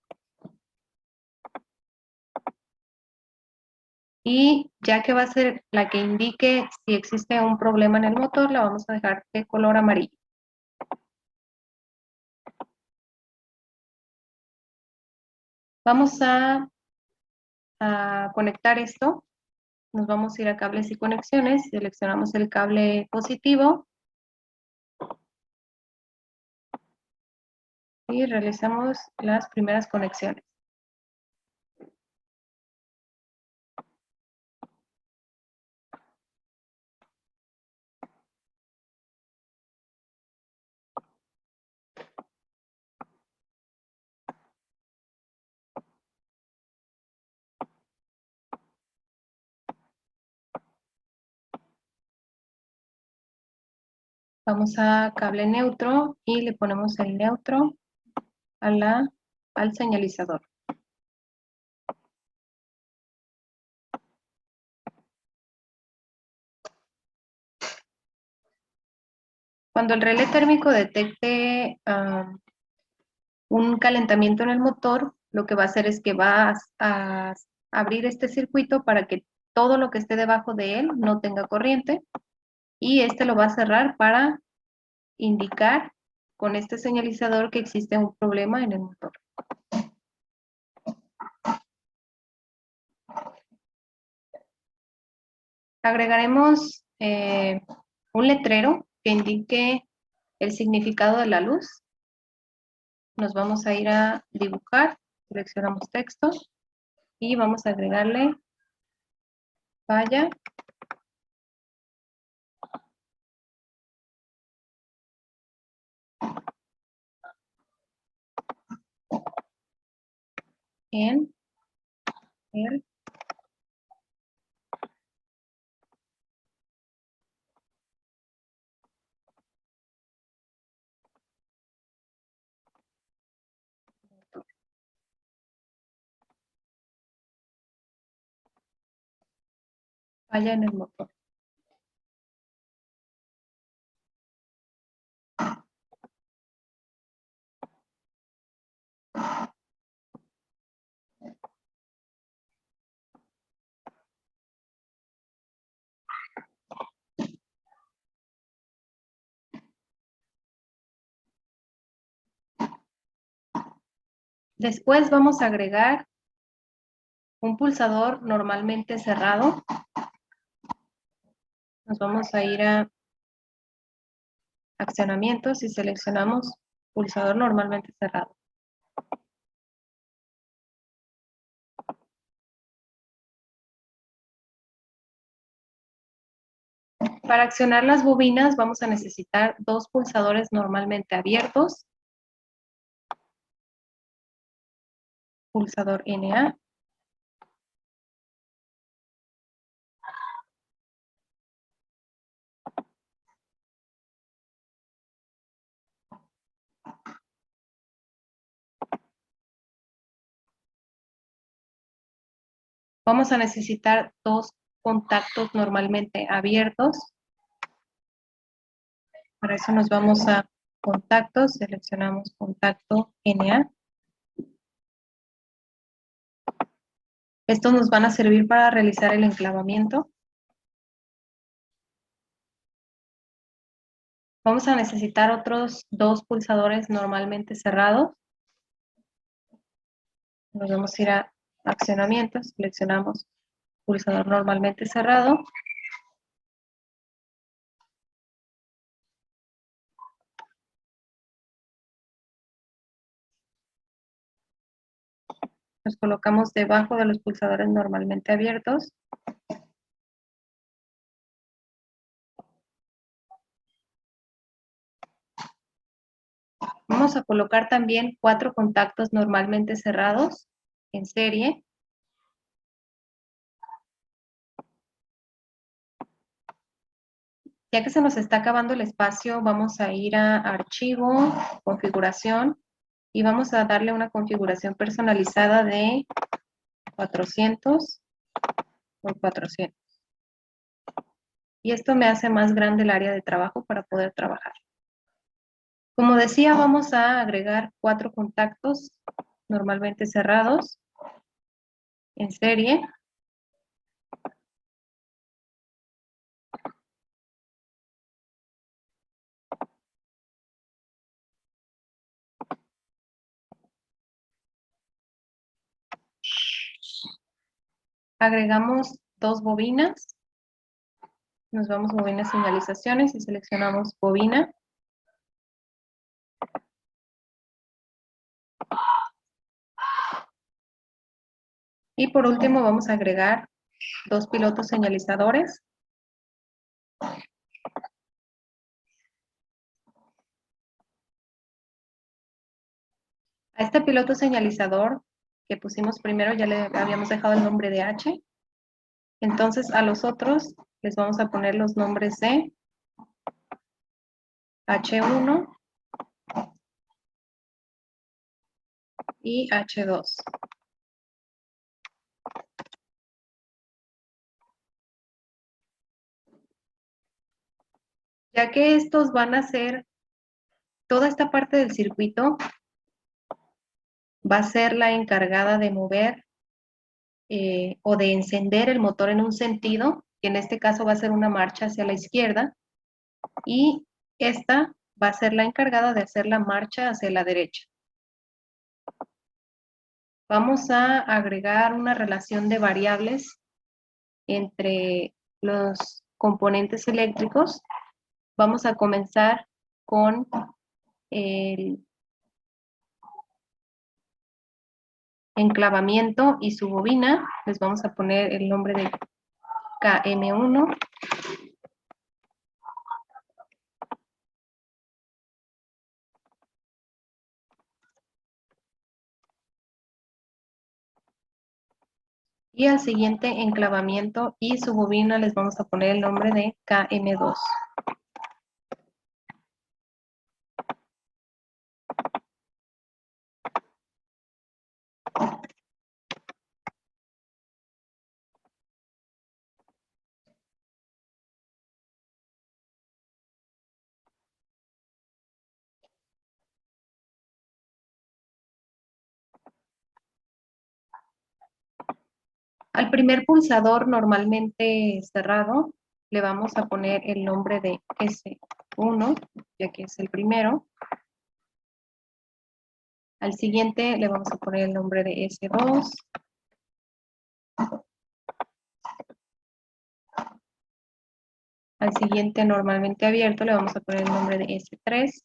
Y ya que va a ser la que indique si existe un problema en el motor, la vamos a dejar de color amarillo. Vamos a conectar esto. Nos vamos a ir a cables y conexiones, seleccionamos el cable positivo y realizamos las primeras conexiones. Vamos a cable neutro y le ponemos el neutro al señalizador. Cuando el relé térmico detecte un calentamiento en el motor, lo que va a hacer es que va a abrir este circuito para que todo lo que esté debajo de él no tenga corriente, y este lo va a cerrar para indicar con este señalizador que existe un problema en el motor. Agregaremos un letrero que indique el significado de la luz. Nos vamos a ir a dibujar, seleccionamos texto y vamos a agregarle falla en el falla en el motor. Después vamos a agregar un pulsador normalmente cerrado. Nos vamos a ir a accionamientos y seleccionamos pulsador normalmente cerrado. Para accionar las bobinas vamos a necesitar dos pulsadores normalmente abiertos. Pulsador NA. Vamos a necesitar dos contactos normalmente abiertos. Para eso nos vamos a contactos, seleccionamos contacto NA. Estos nos van a servir para realizar el enclavamiento. Vamos a necesitar otros dos pulsadores normalmente cerrados. Nos vamos a ir a accionamientos, seleccionamos pulsador normalmente cerrado. Los colocamos debajo de los pulsadores normalmente abiertos. Vamos a colocar también 4 contactos normalmente cerrados en serie. Ya que se nos está acabando el espacio, vamos a ir a Archivo, Configuración, y vamos a darle una configuración personalizada de 400 por 400. Y esto me hace más grande el área de trabajo para poder trabajar. Como decía, vamos a agregar 4 contactos normalmente cerrados en serie. Agregamos 2 bobinas. Nos vamos a bobinas señalizaciones y seleccionamos bobina. Y por último vamos a agregar 2 pilotos señalizadores. A este piloto señalizador que pusimos primero ya le habíamos dejado el nombre de H. Entonces a los otros les vamos a poner los nombres de H1 y H2. Ya que estos van a ser toda esta parte del circuito, va a ser la encargada de mover o de encender el motor en un sentido, que en este caso va a ser una marcha hacia la izquierda, y esta va a ser la encargada de hacer la marcha hacia la derecha. Vamos a agregar una relación de variables entre los componentes eléctricos. Vamos a comenzar con el enclavamiento y su bobina. Les vamos a poner el nombre de KM1. Y al siguiente enclavamiento y su bobina les vamos a poner el nombre de KM2. Al primer pulsador normalmente cerrado le vamos a poner el nombre de S1, ya que es el primero. Al siguiente le vamos a poner el nombre de S2. Al siguiente normalmente abierto le vamos a poner el nombre de S3.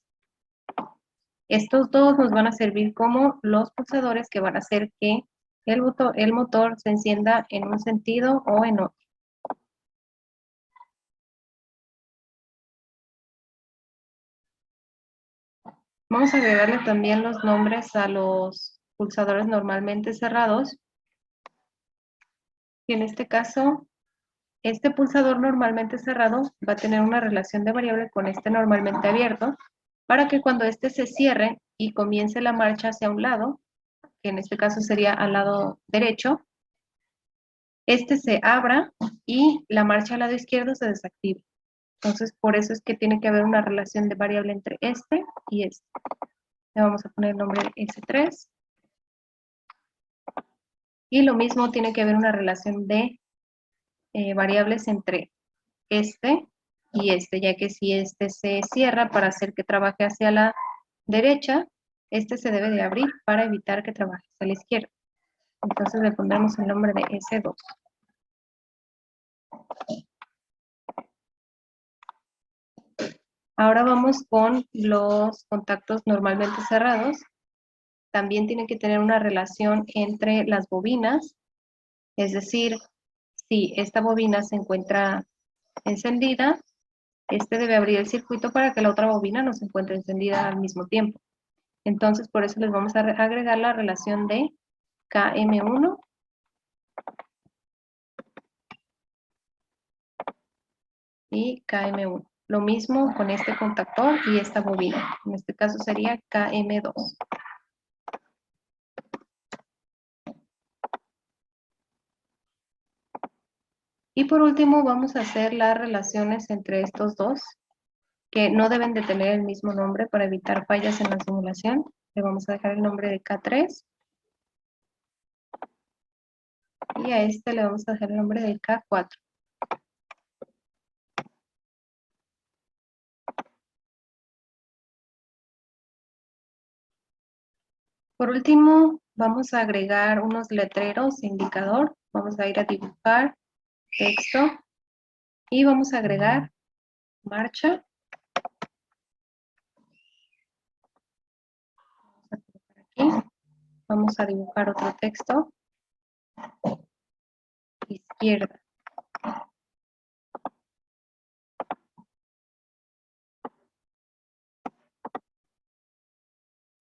Estos dos nos van a servir como los pulsadores que van a hacer que el motor se encienda en un sentido o en otro. Vamos a agregarle también los nombres a los pulsadores normalmente cerrados. Y en este caso, este pulsador normalmente cerrado va a tener una relación de variable con este normalmente abierto, para que cuando este se cierre y comience la marcha hacia un lado, que en este caso sería al lado derecho, este se abra y la marcha al lado izquierdo se desactive. Entonces, por eso es que tiene que haber una relación de variable entre este y este. Le vamos a poner el nombre de S3. Y lo mismo tiene que haber una relación de variables entre este y este, ya que si este se cierra para hacer que trabaje hacia la derecha, este se debe de abrir para evitar que trabaje hacia la izquierda. Entonces le pondremos el nombre de S2. Ahora vamos con los contactos normalmente cerrados. También tienen que tener una relación entre las bobinas, es decir, si esta bobina se encuentra encendida, este debe abrir el circuito para que la otra bobina no se encuentre encendida al mismo tiempo. Entonces, por eso les vamos a agregar la relación de KM1 y KM1. Lo mismo con este contactor y esta bobina. En este caso sería KM2. Y por último vamos a hacer las relaciones entre estos dos, que no deben de tener el mismo nombre para evitar fallas en la simulación. Le vamos a dejar el nombre de K3. Y a este le vamos a dejar el nombre de K4. Por último, vamos a agregar unos letreros de indicador. Vamos a ir a dibujar texto y vamos a agregar marcha. Aquí vamos a dibujar otro texto. Izquierda.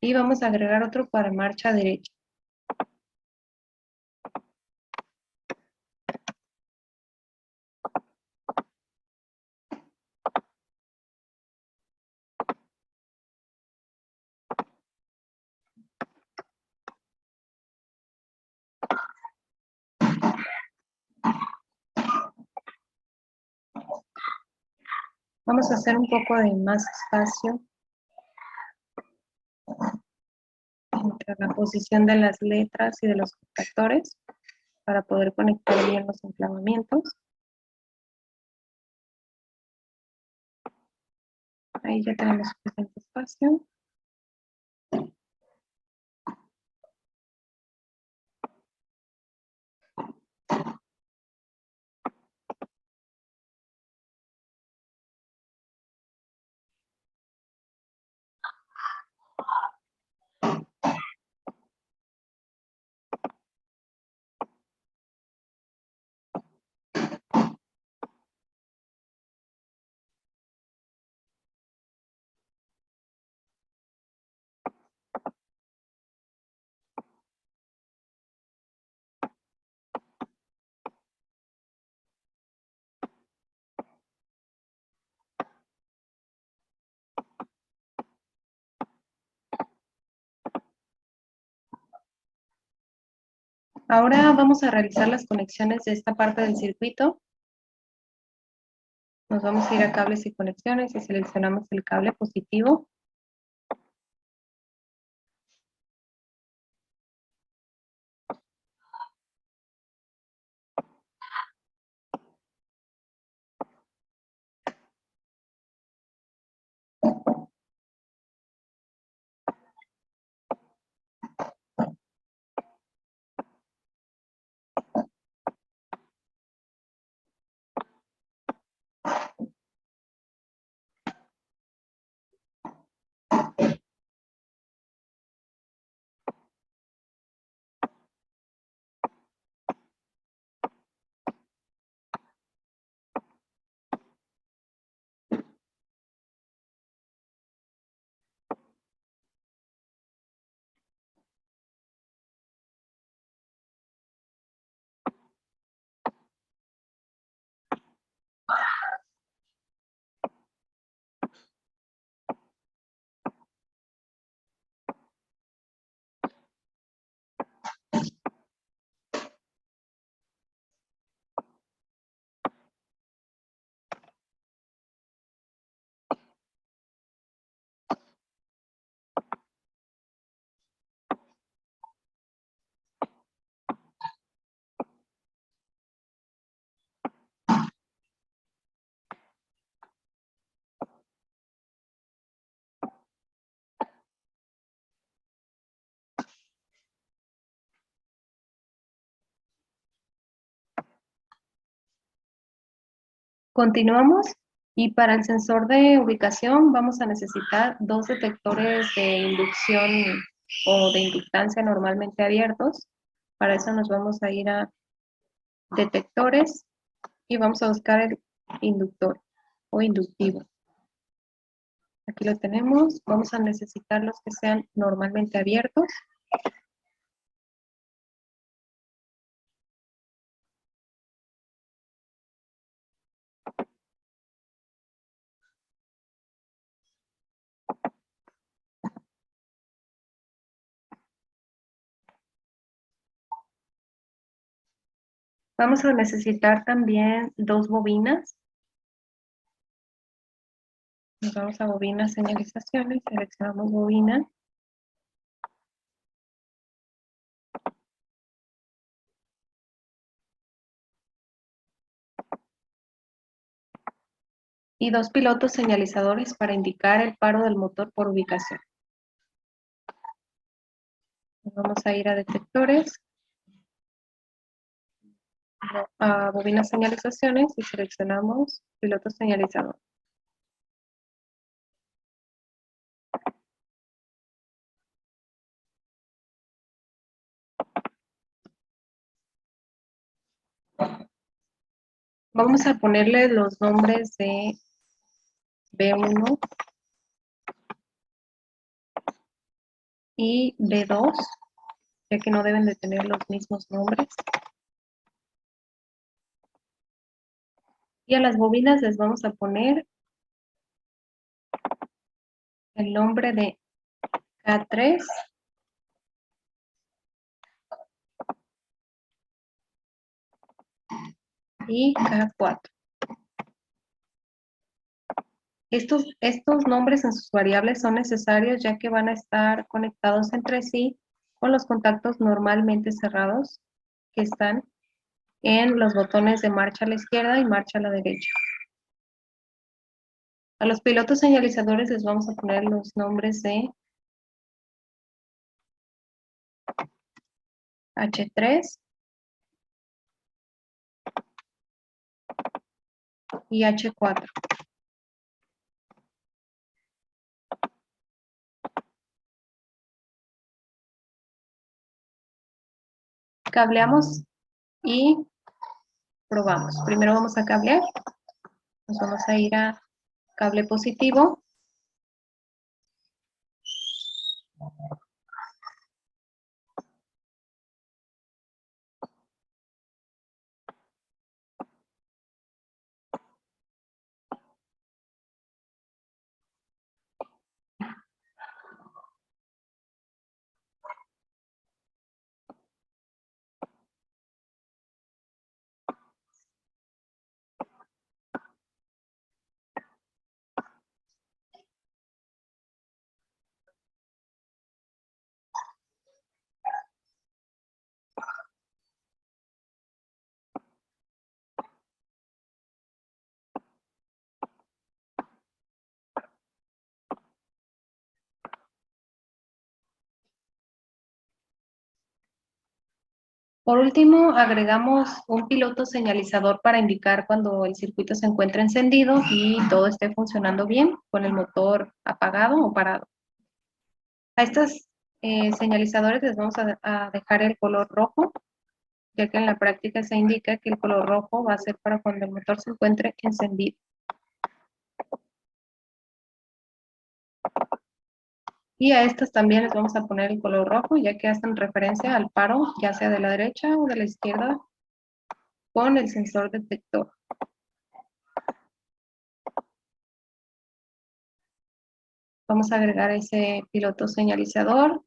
Y vamos a agregar otro para marcha derecha. Vamos a hacer un poco de más espacio entre la posición de las letras y de los contactores para poder conectar bien los enclavamientos. Ahí ya tenemos suficiente espacio. Ahora vamos a realizar las conexiones de esta parte del circuito. Nos vamos a ir a cables y conexiones y seleccionamos el cable positivo. Continuamos y para el sensor de ubicación vamos a necesitar 2 detectores de inducción o de inductancia normalmente abiertos. Para eso nos vamos a ir a detectores y vamos a buscar el inductor o inductivo. Aquí lo tenemos. Vamos a necesitar los que sean normalmente abiertos. Vamos a necesitar también 2 bobinas. Nos vamos a bobinas, señalizaciones, seleccionamos bobina. Y 2 pilotos señalizadores para indicar el paro del motor por ubicación. Nos vamos a ir a detectores, a bobinas señalizaciones y seleccionamos piloto señalizador. Vamos a ponerle los nombres de B1 y B2, ya que no deben de tener los mismos nombres. Y a las bobinas les vamos a poner el nombre de K3 y K4. Estos nombres en sus variables son necesarios ya que van a estar conectados entre sí con los contactos normalmente cerrados que están en los botones de marcha a la izquierda y marcha a la derecha. A los pilotos señalizadores les vamos a poner los nombres de H3 y H4. Cableamos y probamos. Primero vamos a cablear. Nos vamos a ir a cable positivo. Por último, agregamos un piloto señalizador para indicar cuando el circuito se encuentra encendido y todo esté funcionando bien con el motor apagado o parado. A estos señalizadores les vamos a dejar el color rojo, ya que en la práctica se indica que el color rojo va a ser para cuando el motor se encuentre encendido. Y a estos también les vamos a poner el color rojo, ya que hacen referencia al paro, ya sea de la derecha o de la izquierda, con el sensor detector. Vamos a agregar ese piloto señalizador.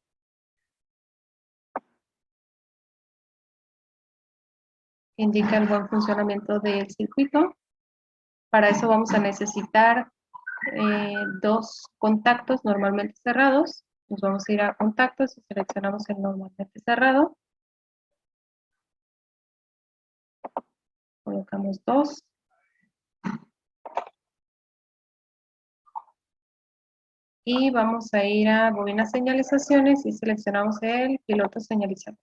Que indica el buen funcionamiento del circuito. Para eso vamos a necesitar 2 contactos normalmente cerrados. Nos vamos a ir a contactos y seleccionamos el normalmente cerrado. Colocamos 2. Y vamos a ir a bobinas señalizaciones y seleccionamos el piloto señalizador.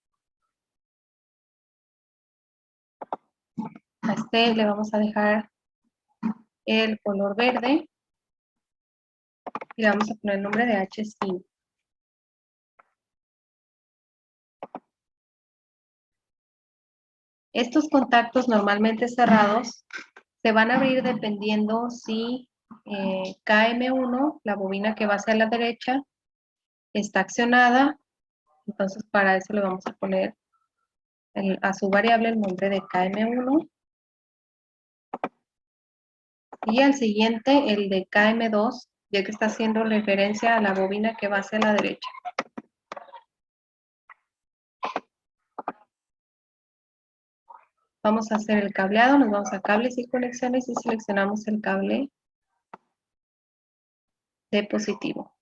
A este le vamos a dejar el color verde y le vamos a poner el nombre de H5. Estos contactos normalmente cerrados se van a abrir dependiendo si KM1, la bobina que va hacia la derecha, está accionada. Entonces para eso le vamos a poner a su variable el nombre de KM1. Y al siguiente el de KM2, ya que está haciendo referencia a la bobina que va hacia la derecha. Vamos a hacer el cableado, nos vamos a cables y conexiones y seleccionamos el cable de positivo.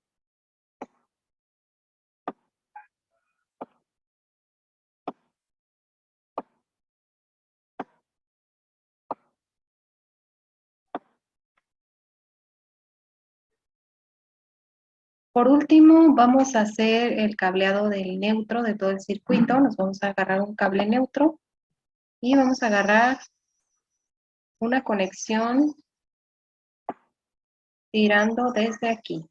Por último, vamos a hacer el cableado del neutro de todo el circuito. Nos vamos a agarrar un cable neutro y vamos a agarrar una conexión tirando desde aquí.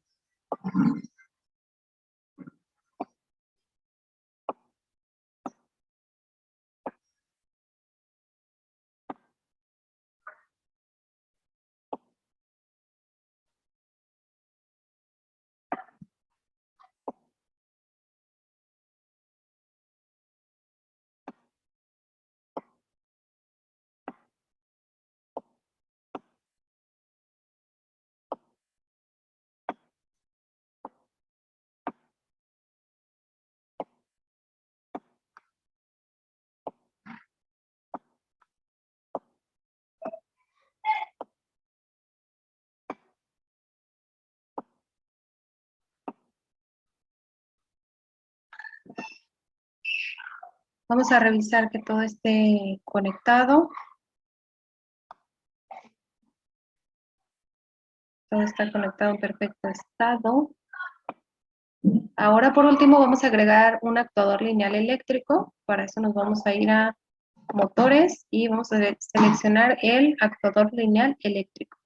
Vamos a revisar que todo esté conectado. Todo está conectado en perfecto estado. Ahora por último vamos a agregar un actuador lineal eléctrico. Para eso nos vamos a ir a motores y vamos a seleccionar el actuador lineal eléctrico.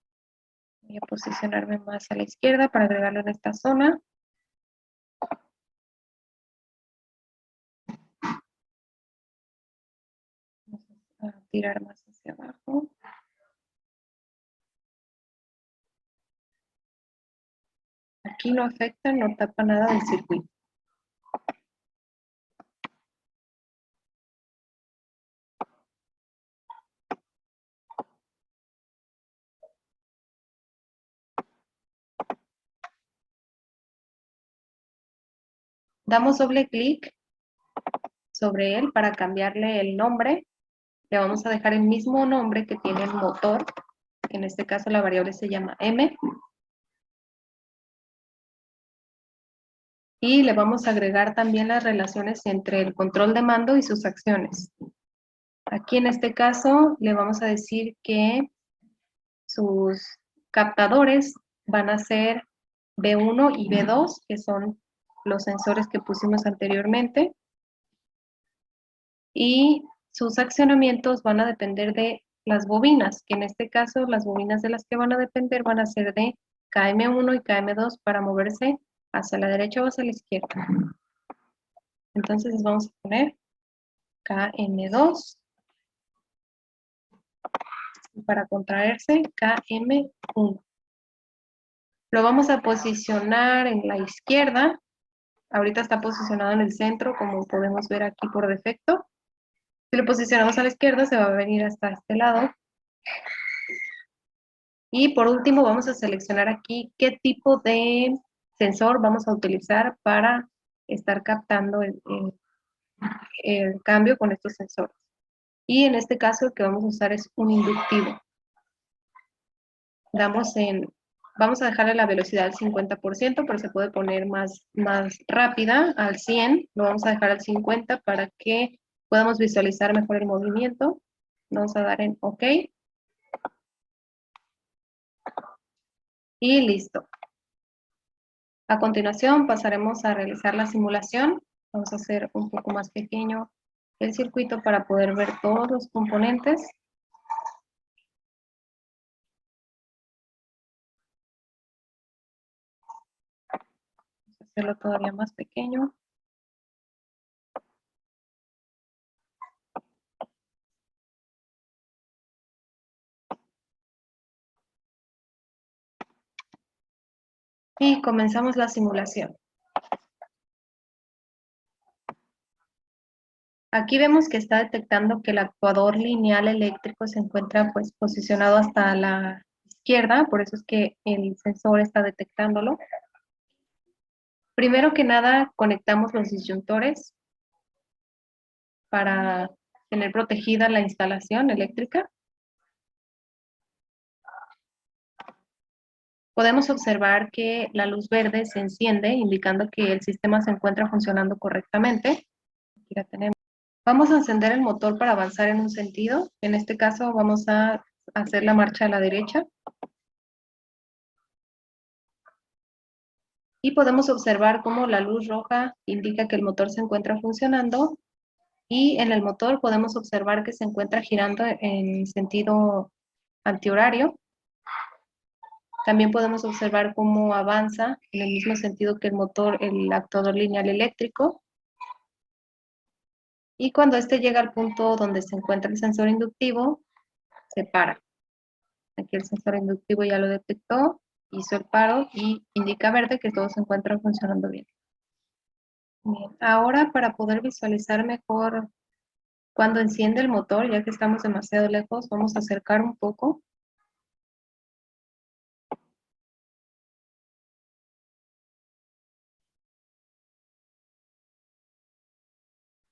Voy a posicionarme más a la izquierda para agregarlo en esta zona. Vamos a tirar más hacia abajo. Aquí no afecta, no tapa nada del circuito. Damos doble clic sobre él para cambiarle el nombre. Le vamos a dejar el mismo nombre que tiene el motor. En este caso la variable se llama M. Y le vamos a agregar también las relaciones entre el control de mando y sus acciones. Aquí en este caso le vamos a decir que sus captadores van a ser B1 y B2, que son los sensores que pusimos anteriormente. Y sus accionamientos van a depender de las bobinas, que en este caso las bobinas de las que van a depender van a ser de KM1 y KM2 para moverse hacia la derecha o hacia la izquierda. Entonces les vamos a poner KM2 y para contraerse KM1. Lo vamos a posicionar en la izquierda. Ahorita está posicionado en el centro, como podemos ver aquí por defecto. Si lo posicionamos a la izquierda, se va a venir hasta este lado. Y por último, vamos a seleccionar aquí qué tipo de sensor vamos a utilizar para estar captando el cambio con estos sensores. Y en este caso, el que vamos a usar es un inductivo. Vamos a dejarle la velocidad al 50%, pero se puede poner más rápida, al 100. Lo vamos a dejar al 50 para que podamos visualizar mejor el movimiento. Vamos a dar en OK. Y listo. A continuación pasaremos a realizar la simulación. Vamos a hacer un poco más pequeño el circuito para poder ver todos los componentes. hacerlo todavía más pequeño. Y comenzamos la simulación. Aquí vemos que está detectando que el actuador lineal eléctrico se encuentra pues posicionado hasta la izquierda, por eso es que el sensor está detectándolo. Primero que nada, conectamos los disyuntores para tener protegida la instalación eléctrica. Podemos observar que la luz verde se enciende, indicando que el sistema se encuentra funcionando correctamente. Aquí la tenemos. Vamos a encender el motor para avanzar en un sentido. En este caso vamos a hacer la marcha a la derecha. Y podemos observar cómo la luz roja indica que el motor se encuentra funcionando. Y en el motor podemos observar que se encuentra girando en sentido antihorario. También podemos observar cómo avanza en el mismo sentido que el motor, el actuador lineal eléctrico. Y cuando este llega al punto donde se encuentra el sensor inductivo, se para. Aquí el sensor inductivo ya lo detectó, hizo el paro y indica verde que todo se encuentra funcionando bien. Bien, ahora para poder visualizar mejor cuando enciende el motor, ya que estamos demasiado lejos, vamos a acercar un poco.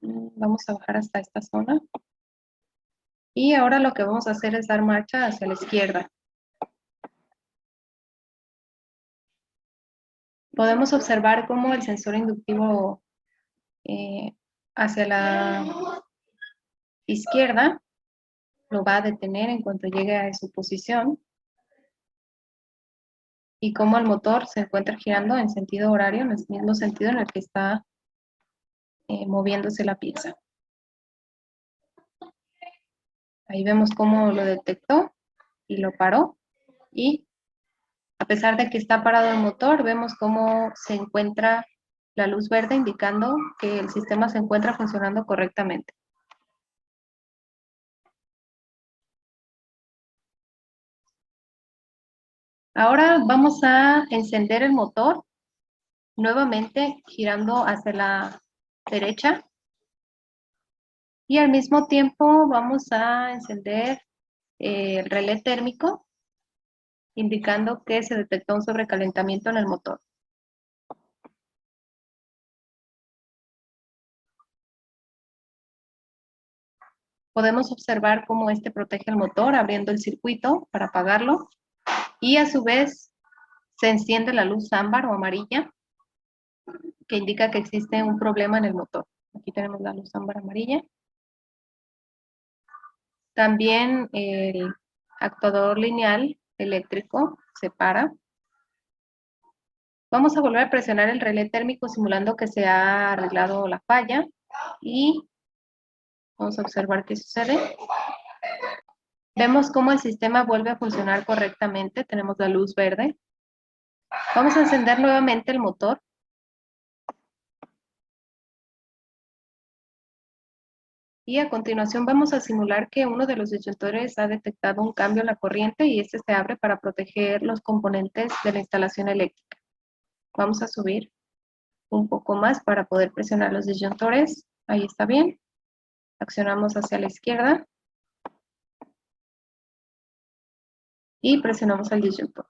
Vamos a bajar hasta esta zona. Y ahora lo que vamos a hacer es dar marcha hacia la izquierda. Podemos observar cómo el sensor inductivo hacia la izquierda lo va a detener en cuanto llegue a su posición y cómo el motor se encuentra girando en sentido horario, en el mismo sentido en el que está moviéndose la pieza. Ahí vemos cómo lo detectó y lo paró, y a pesar de que está parado el motor, vemos cómo se encuentra la luz verde indicando que el sistema se encuentra funcionando correctamente. Ahora vamos a encender el motor, nuevamente girando hacia la derecha, y al mismo tiempo vamos a encender el relé térmico, indicando que se detectó un sobrecalentamiento en el motor. Podemos observar cómo este protege el motor abriendo el circuito para apagarlo, y a su vez se enciende la luz ámbar o amarilla que indica que existe un problema en el motor. Aquí tenemos la luz ámbar amarilla. También el actuador lineal eléctrico se para. Vamos a volver a presionar el relé térmico simulando que se ha arreglado la falla y vamos a observar qué sucede. Vemos cómo el sistema vuelve a funcionar correctamente. Tenemos la luz verde. Vamos a encender nuevamente el motor. Y a continuación vamos a simular que uno de los disyuntores ha detectado un cambio en la corriente y este se abre para proteger los componentes de la instalación eléctrica. Vamos a subir un poco más para poder presionar los disyuntores. Ahí está bien. Accionamos hacia la izquierda y presionamos el disyuntor.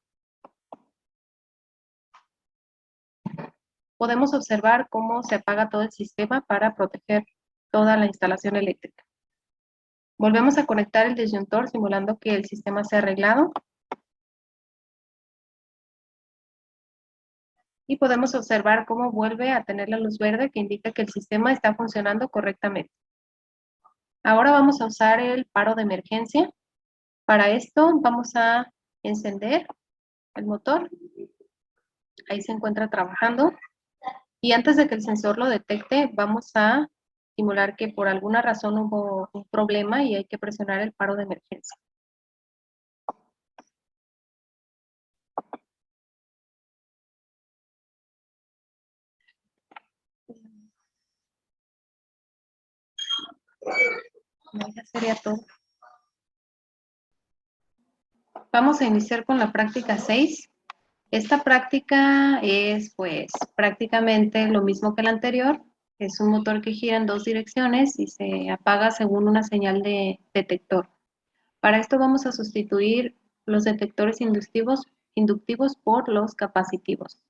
Podemos observar cómo se apaga todo el sistema para proteger toda la instalación eléctrica. Volvemos a conectar el disyuntor simulando que el sistema se ha arreglado. Y podemos observar cómo vuelve a tener la luz verde que indica que el sistema está funcionando correctamente. Ahora vamos a usar el paro de emergencia. Para esto vamos a encender el motor. Ahí se encuentra trabajando. Y antes de que el sensor lo detecte, vamos a simular que por alguna razón hubo un problema y hay que presionar el paro de emergencia. Ya sería todo. Vamos a iniciar con la práctica 6. Esta práctica es pues prácticamente lo mismo que la anterior. Es un motor que gira en dos direcciones y se apaga según una señal de detector. Para esto vamos a sustituir los detectores inductivos por los capacitivos.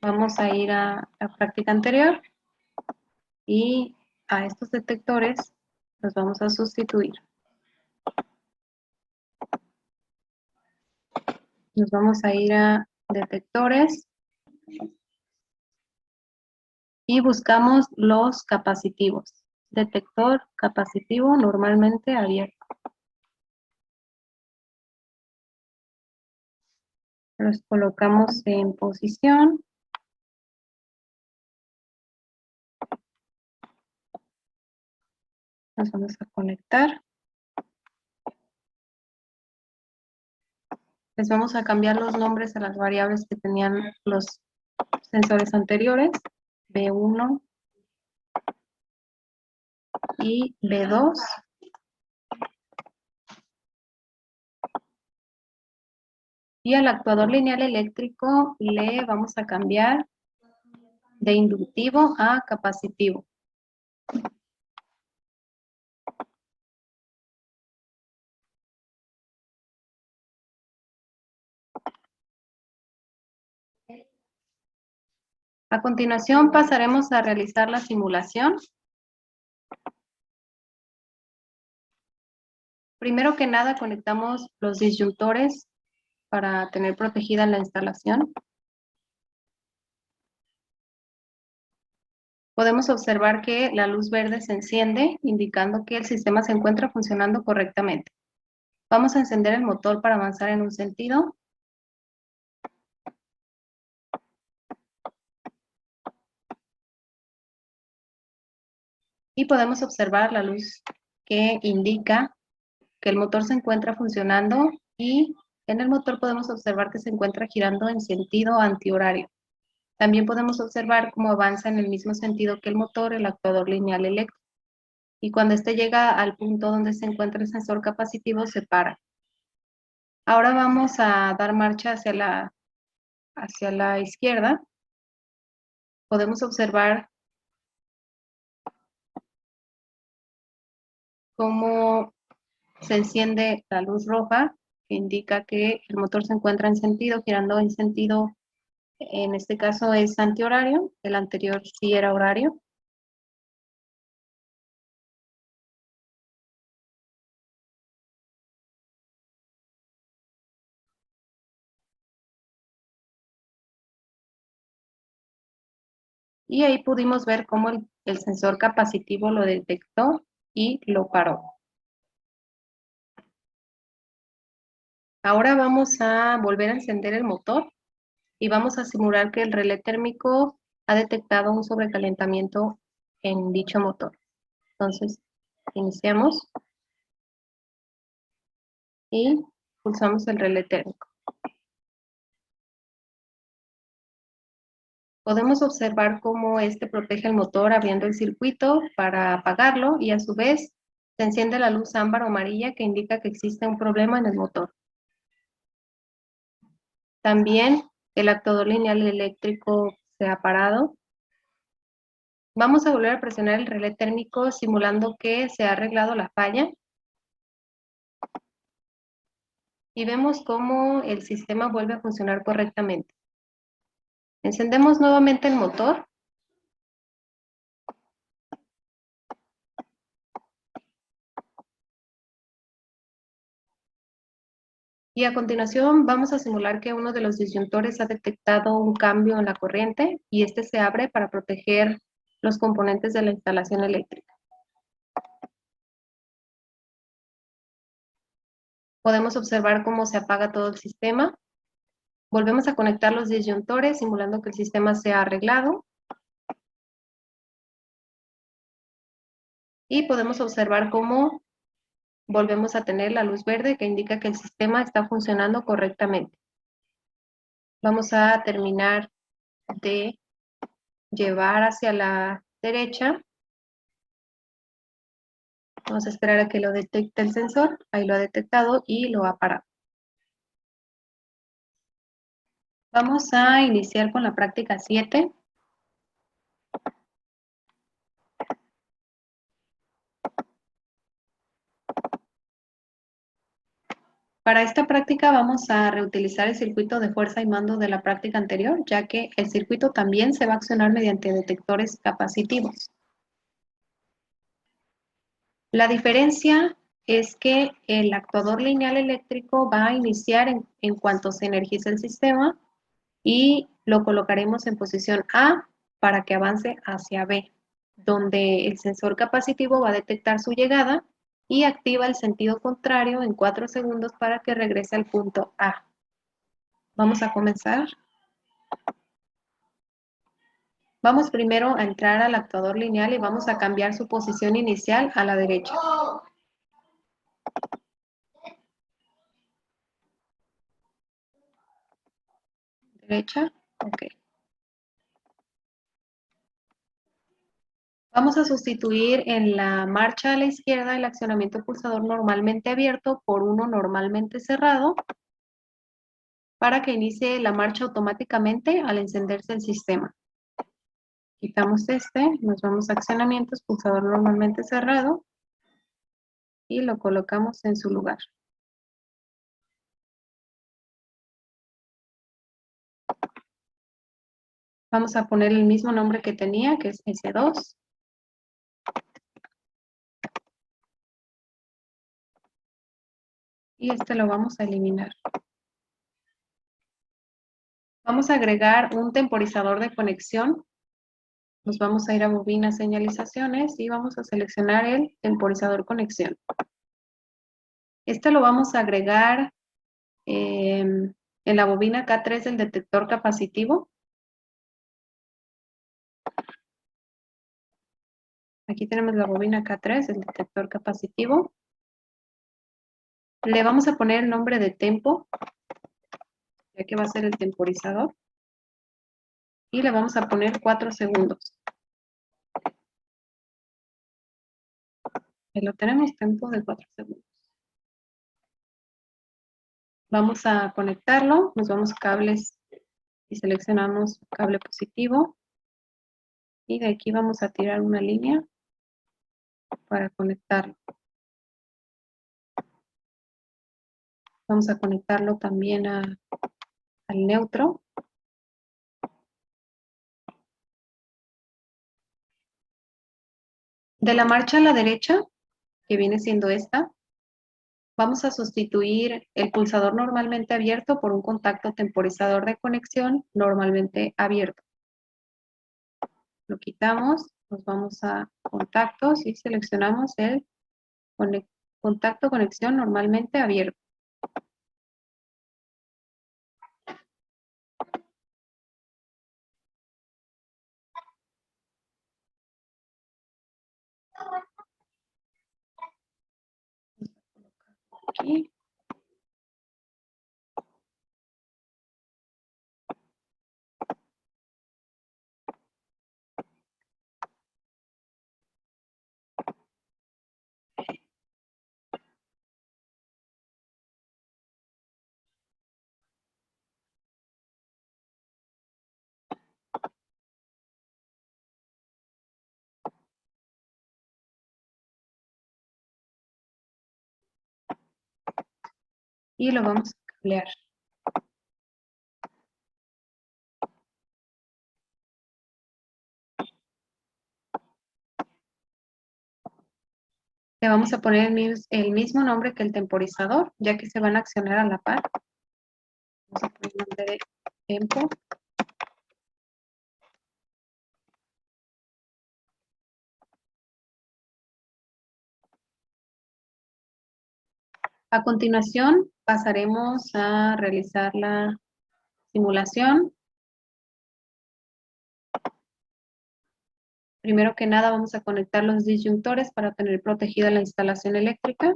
Vamos a ir a la práctica anterior y a estos detectores los vamos a sustituir. Nos vamos a ir a detectores y buscamos los capacitivos. Detector capacitivo normalmente abierto. Los colocamos en posición. Nos vamos a conectar. Les vamos a cambiar los nombres a las variables que tenían los sensores anteriores. B1 y B2. Y al actuador lineal eléctrico le vamos a cambiar de inductivo a capacitivo. A continuación pasaremos a realizar la simulación. Primero que nada conectamos los disyuntores para tener protegida la instalación. Podemos observar que la luz verde se enciende, indicando que el sistema se encuentra funcionando correctamente. Vamos a encender el motor para avanzar en un sentido. Y podemos observar la luz que indica que el motor se encuentra funcionando y en el motor podemos observar que se encuentra girando en sentido antihorario. También podemos observar cómo avanza en el mismo sentido que el motor, el actuador lineal eléctrico. Y cuando éste llega al punto donde se encuentra el sensor capacitivo, se para. Ahora vamos a dar marcha hacia la izquierda. Podemos observar cómo se enciende la luz roja, que indica que el motor se encuentra en sentido, girando en sentido, en este caso es antihorario, el anterior sí era horario. Y ahí pudimos ver cómo el sensor capacitivo lo detectó y lo paró. Ahora vamos a volver a encender el motor y vamos a simular que el relé térmico ha detectado un sobrecalentamiento en dicho motor. Entonces, iniciamos y pulsamos el relé térmico. Podemos observar cómo este protege el motor abriendo el circuito para apagarlo y a su vez se enciende la luz ámbar o amarilla que indica que existe un problema en el motor. También el actuador lineal eléctrico se ha parado. Vamos a volver a presionar el relé térmico simulando que se ha arreglado la falla. Y vemos cómo el sistema vuelve a funcionar correctamente. Encendemos nuevamente el motor. Y a continuación vamos a simular que uno de los disyuntores ha detectado un cambio en la corriente y este se abre para proteger los componentes de la instalación eléctrica. Podemos observar cómo se apaga todo el sistema. Volvemos a conectar los disyuntores simulando que el sistema se ha arreglado. Y podemos observar cómo volvemos a tener la luz verde que indica que el sistema está funcionando correctamente. Vamos a terminar de llevar hacia la derecha Vamos a esperar a que lo detecte el sensor. Ahí lo ha detectado y lo ha parado. Vamos a iniciar con la práctica 7. Para esta práctica vamos a reutilizar el circuito de fuerza y mando de la práctica anterior, ya que el circuito también se va a accionar mediante detectores capacitivos. La diferencia es que el actuador lineal eléctrico va a iniciar en cuanto se energice el sistema y lo colocaremos en posición A para que avance hacia B, donde el sensor capacitivo va a detectar su llegada y activa el sentido contrario en 4 segundos para que regrese al punto A. Vamos a comenzar. Vamos primero a entrar al actuador lineal y vamos a cambiar su posición inicial a la derecha. Derecha, ok. Vamos a sustituir en la marcha a la izquierda el accionamiento pulsador normalmente abierto por uno normalmente cerrado para que inicie la marcha automáticamente al encenderse el sistema. Quitamos este, nos vamos a accionamientos, pulsador normalmente cerrado y lo colocamos en su lugar. Vamos a poner el mismo nombre que tenía, que es S2. Y este lo vamos a eliminar. Vamos a agregar un temporizador de conexión. Nos vamos a ir a bobina señalizaciones y vamos a seleccionar el temporizador conexión. Este lo vamos a agregar en la bobina K3 del detector capacitivo. Aquí tenemos la bobina K3, el detector capacitivo. Le vamos a poner el nombre de tempo, ya que va a ser el temporizador. Y le vamos a poner 4 segundos. Ahí lo tenemos, tempo de 4 segundos. Vamos a conectarlo, nos vamos a cables y seleccionamos cable positivo. Y de aquí vamos a tirar una línea para conectarlo. Vamos a conectarlo también al neutro. De la marcha a la derecha, que viene siendo esta, vamos a sustituir el pulsador normalmente abierto por un contacto temporizador de conexión normalmente abierto. Lo quitamos, nos vamos a contactos y seleccionamos el contacto conexión normalmente abierto. Aquí. Y lo vamos a cablear. Le vamos a poner el mismo nombre que el temporizador, ya que se van a accionar a la par. Vamos a poner el nombre de tempo. A continuación, pasaremos a realizar la simulación. Primero que nada, vamos a conectar los disyuntores para tener protegida la instalación eléctrica.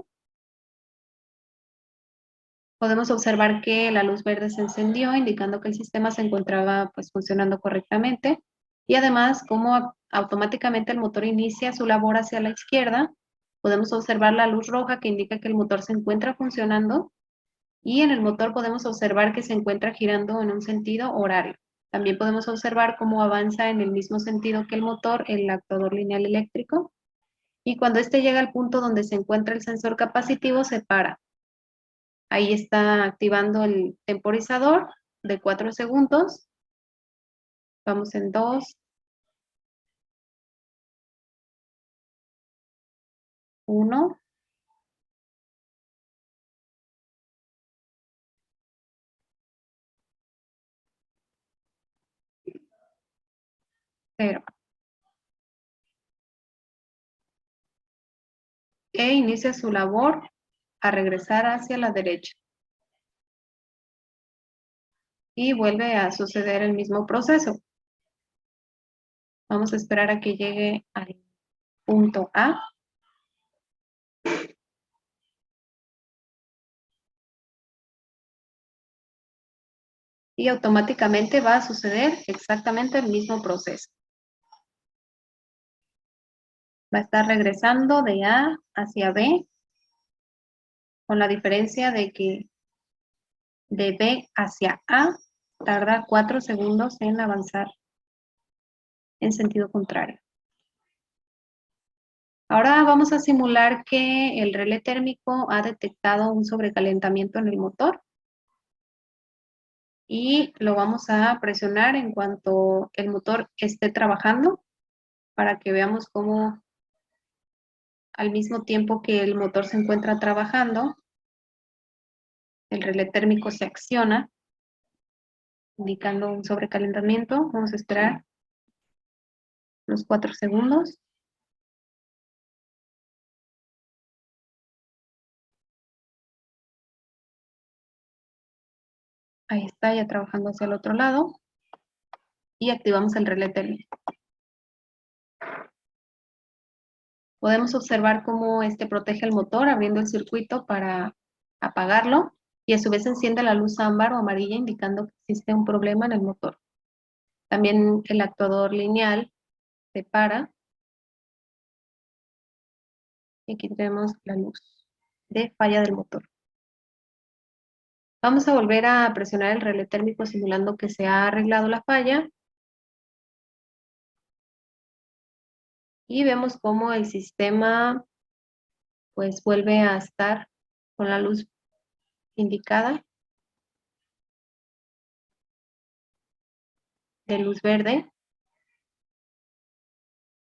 Podemos observar que la luz verde se encendió, indicando que el sistema se encontraba pues, funcionando correctamente. Y además, como automáticamente el motor inicia su labor hacia la izquierda, Podemos observar la luz roja que indica que el motor se encuentra funcionando y en el motor podemos observar que se encuentra girando en un sentido horario. También podemos observar cómo avanza en el mismo sentido que el motor el actuador lineal eléctrico y cuando este llega al punto donde se encuentra el sensor capacitivo se para. Ahí está activando el temporizador de 4 segundos. Vamos en 2, 1, 0. E inicia su labor a regresar hacia la derecha. Y vuelve a suceder el mismo proceso. Vamos a esperar a que llegue al punto A. Y automáticamente va a suceder exactamente el mismo proceso. Va a estar regresando de A hacia B, con la diferencia de que de B hacia A tarda 4 segundos en avanzar en sentido contrario. Ahora vamos a simular que el relé térmico ha detectado un sobrecalentamiento en el motor y lo vamos a presionar en cuanto el motor esté trabajando para que veamos cómo al mismo tiempo que el motor se encuentra trabajando, el relé térmico se acciona, indicando un sobrecalentamiento. Vamos a esperar unos 4 segundos. Ahí está, ya trabajando hacia el otro lado. Y activamos el relé térmico. Podemos observar cómo este protege el motor abriendo el circuito para apagarlo y a su vez enciende la luz ámbar o amarilla indicando que existe un problema en el motor. También el actuador lineal se para y aquí tenemos la luz de falla del motor. Vamos a volver a presionar el relé térmico simulando que se ha arreglado la falla y vemos cómo el sistema pues vuelve a estar con la luz indicada de luz verde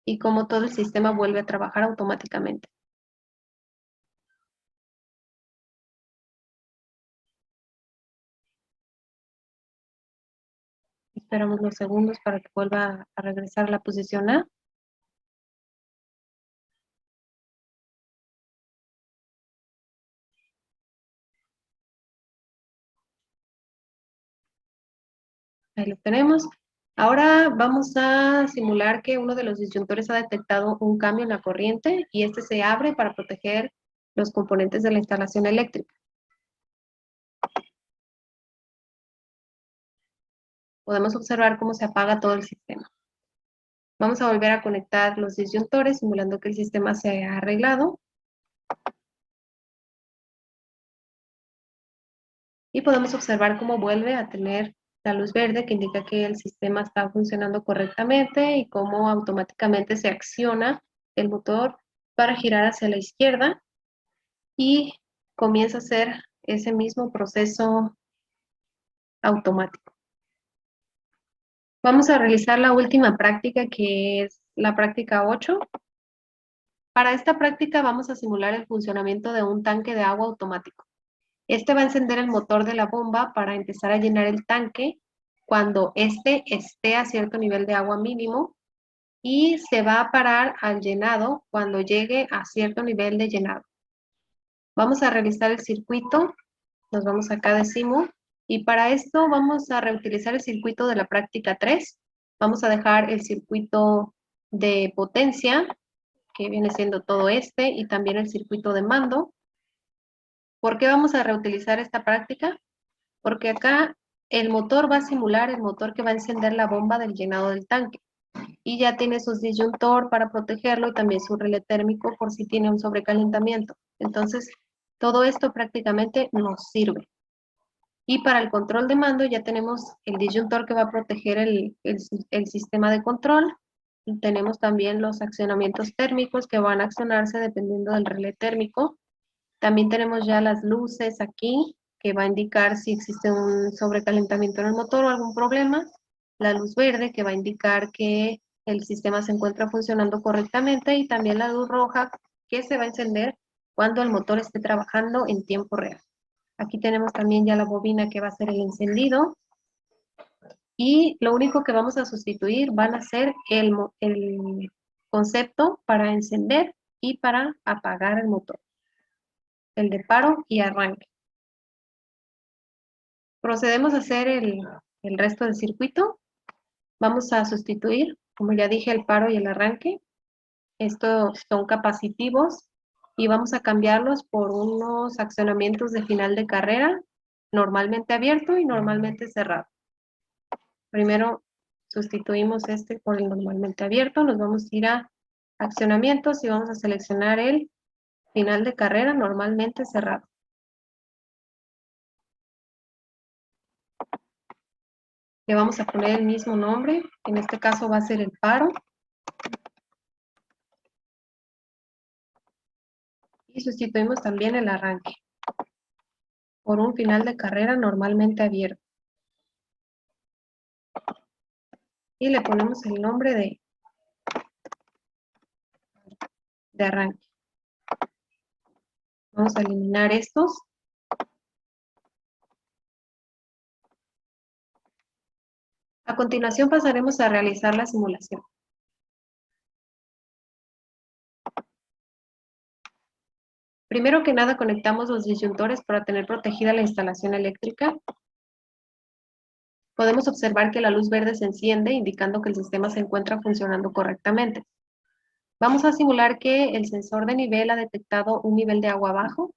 y cómo todo el sistema vuelve a trabajar automáticamente. Esperamos unos segundos para que vuelva a regresar a la posición A. Ahí lo tenemos. Ahora vamos a simular que uno de los disyuntores ha detectado un cambio en la corriente y este se abre para proteger los componentes de la instalación eléctrica. Podemos observar cómo se apaga todo el sistema. Vamos a volver a conectar los disyuntores simulando que el sistema se ha arreglado. Y podemos observar cómo vuelve a tener la luz verde que indica que el sistema está funcionando correctamente y cómo automáticamente se acciona el motor para girar hacia la izquierda y comienza a hacer ese mismo proceso automático. Vamos a realizar la última práctica que es la práctica 8. Para esta práctica vamos a simular el funcionamiento de un tanque de agua automático. Este va a encender el motor de la bomba para empezar a llenar el tanque cuando este esté a cierto nivel de agua mínimo y se va a parar al llenado cuando llegue a cierto nivel de llenado. Vamos a realizar el circuito, nos vamos acá de Simu y para esto vamos a reutilizar el circuito de la práctica 3. Vamos a dejar el circuito de potencia, que viene siendo todo este, y también el circuito de mando. ¿Por qué vamos a reutilizar esta práctica? Porque acá el motor va a simular el motor que va a encender la bomba del llenado del tanque. Y ya tiene su disyuntor para protegerlo y también su relé térmico por si tiene un sobrecalentamiento. Entonces, todo esto prácticamente nos sirve. Y para el control de mando ya tenemos el disyuntor que va a proteger el sistema de control. Y tenemos también los accionamientos térmicos que van a accionarse dependiendo del relé térmico. También tenemos ya las luces aquí que va a indicar si existe un sobrecalentamiento en el motor o algún problema. La luz verde que va a indicar que el sistema se encuentra funcionando correctamente y también la luz roja que se va a encender cuando el motor esté trabajando en tiempo real. Aquí tenemos también ya la bobina que va a ser el encendido. Y lo único que vamos a sustituir van a ser el concepto para encender y para apagar el motor. El de paro y arranque. Procedemos a hacer el resto del circuito. Vamos a sustituir, como ya dije, el paro y el arranque. Estos son capacitivos y vamos a cambiarlos por unos accionamientos de final de carrera, normalmente abierto y normalmente cerrado. Primero sustituimos este por el normalmente abierto, nos vamos a ir a accionamientos y vamos a seleccionar el final de carrera normalmente cerrado. Le vamos a poner el mismo nombre, en este caso va a ser el paro. Y sustituimos también el arranque por un final de carrera normalmente abierto. Y le ponemos el nombre de arranque. Vamos a eliminar estos. A continuación pasaremos a realizar la simulación. Primero que nada conectamos los disyuntores para tener protegida la instalación eléctrica. Podemos observar que la luz verde se enciende, indicando que el sistema se encuentra funcionando correctamente. Vamos a simular que el sensor de nivel ha detectado un nivel de agua bajo.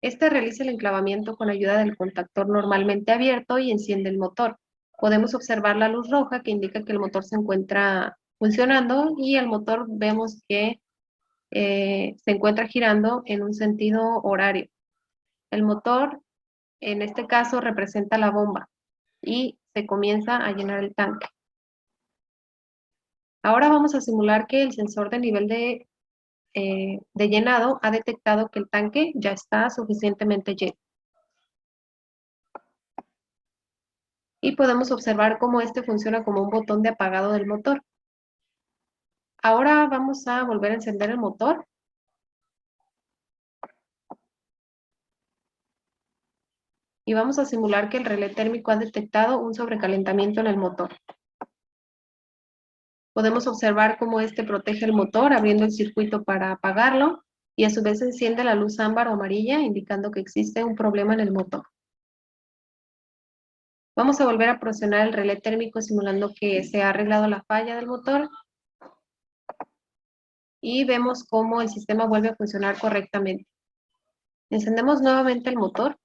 Este realiza el enclavamiento con ayuda del contactor normalmente abierto y enciende el motor. Podemos observar la luz roja que indica que el motor se encuentra funcionando y el motor vemos que se encuentra girando en un sentido horario. El motor, en este caso, representa la bomba y se comienza a llenar el tanque. Ahora vamos a simular que el sensor de nivel de llenado ha detectado que el tanque ya está suficientemente lleno. Y podemos observar cómo este funciona como un botón de apagado del motor. Ahora vamos a volver a encender el motor. Y vamos a simular que el relé térmico ha detectado un sobrecalentamiento en el motor. Podemos observar cómo este protege el motor abriendo el circuito para apagarlo y a su vez enciende la luz ámbar o amarilla indicando que existe un problema en el motor. Vamos a volver a presionar el relé térmico simulando que se ha arreglado la falla del motor y vemos cómo el sistema vuelve a funcionar correctamente. Encendemos nuevamente el motor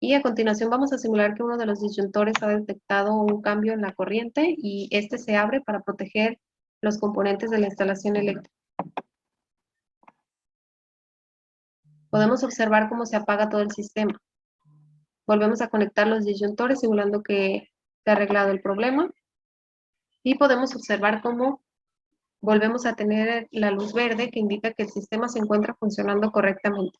y a continuación vamos a simular que uno de los disyuntores ha detectado un cambio en la corriente y este se abre para proteger los componentes de la instalación eléctrica. Podemos observar cómo se apaga todo el sistema. Volvemos a conectar los disyuntores simulando que se ha arreglado el problema y podemos observar cómo volvemos a tener la luz verde que indica que el sistema se encuentra funcionando correctamente.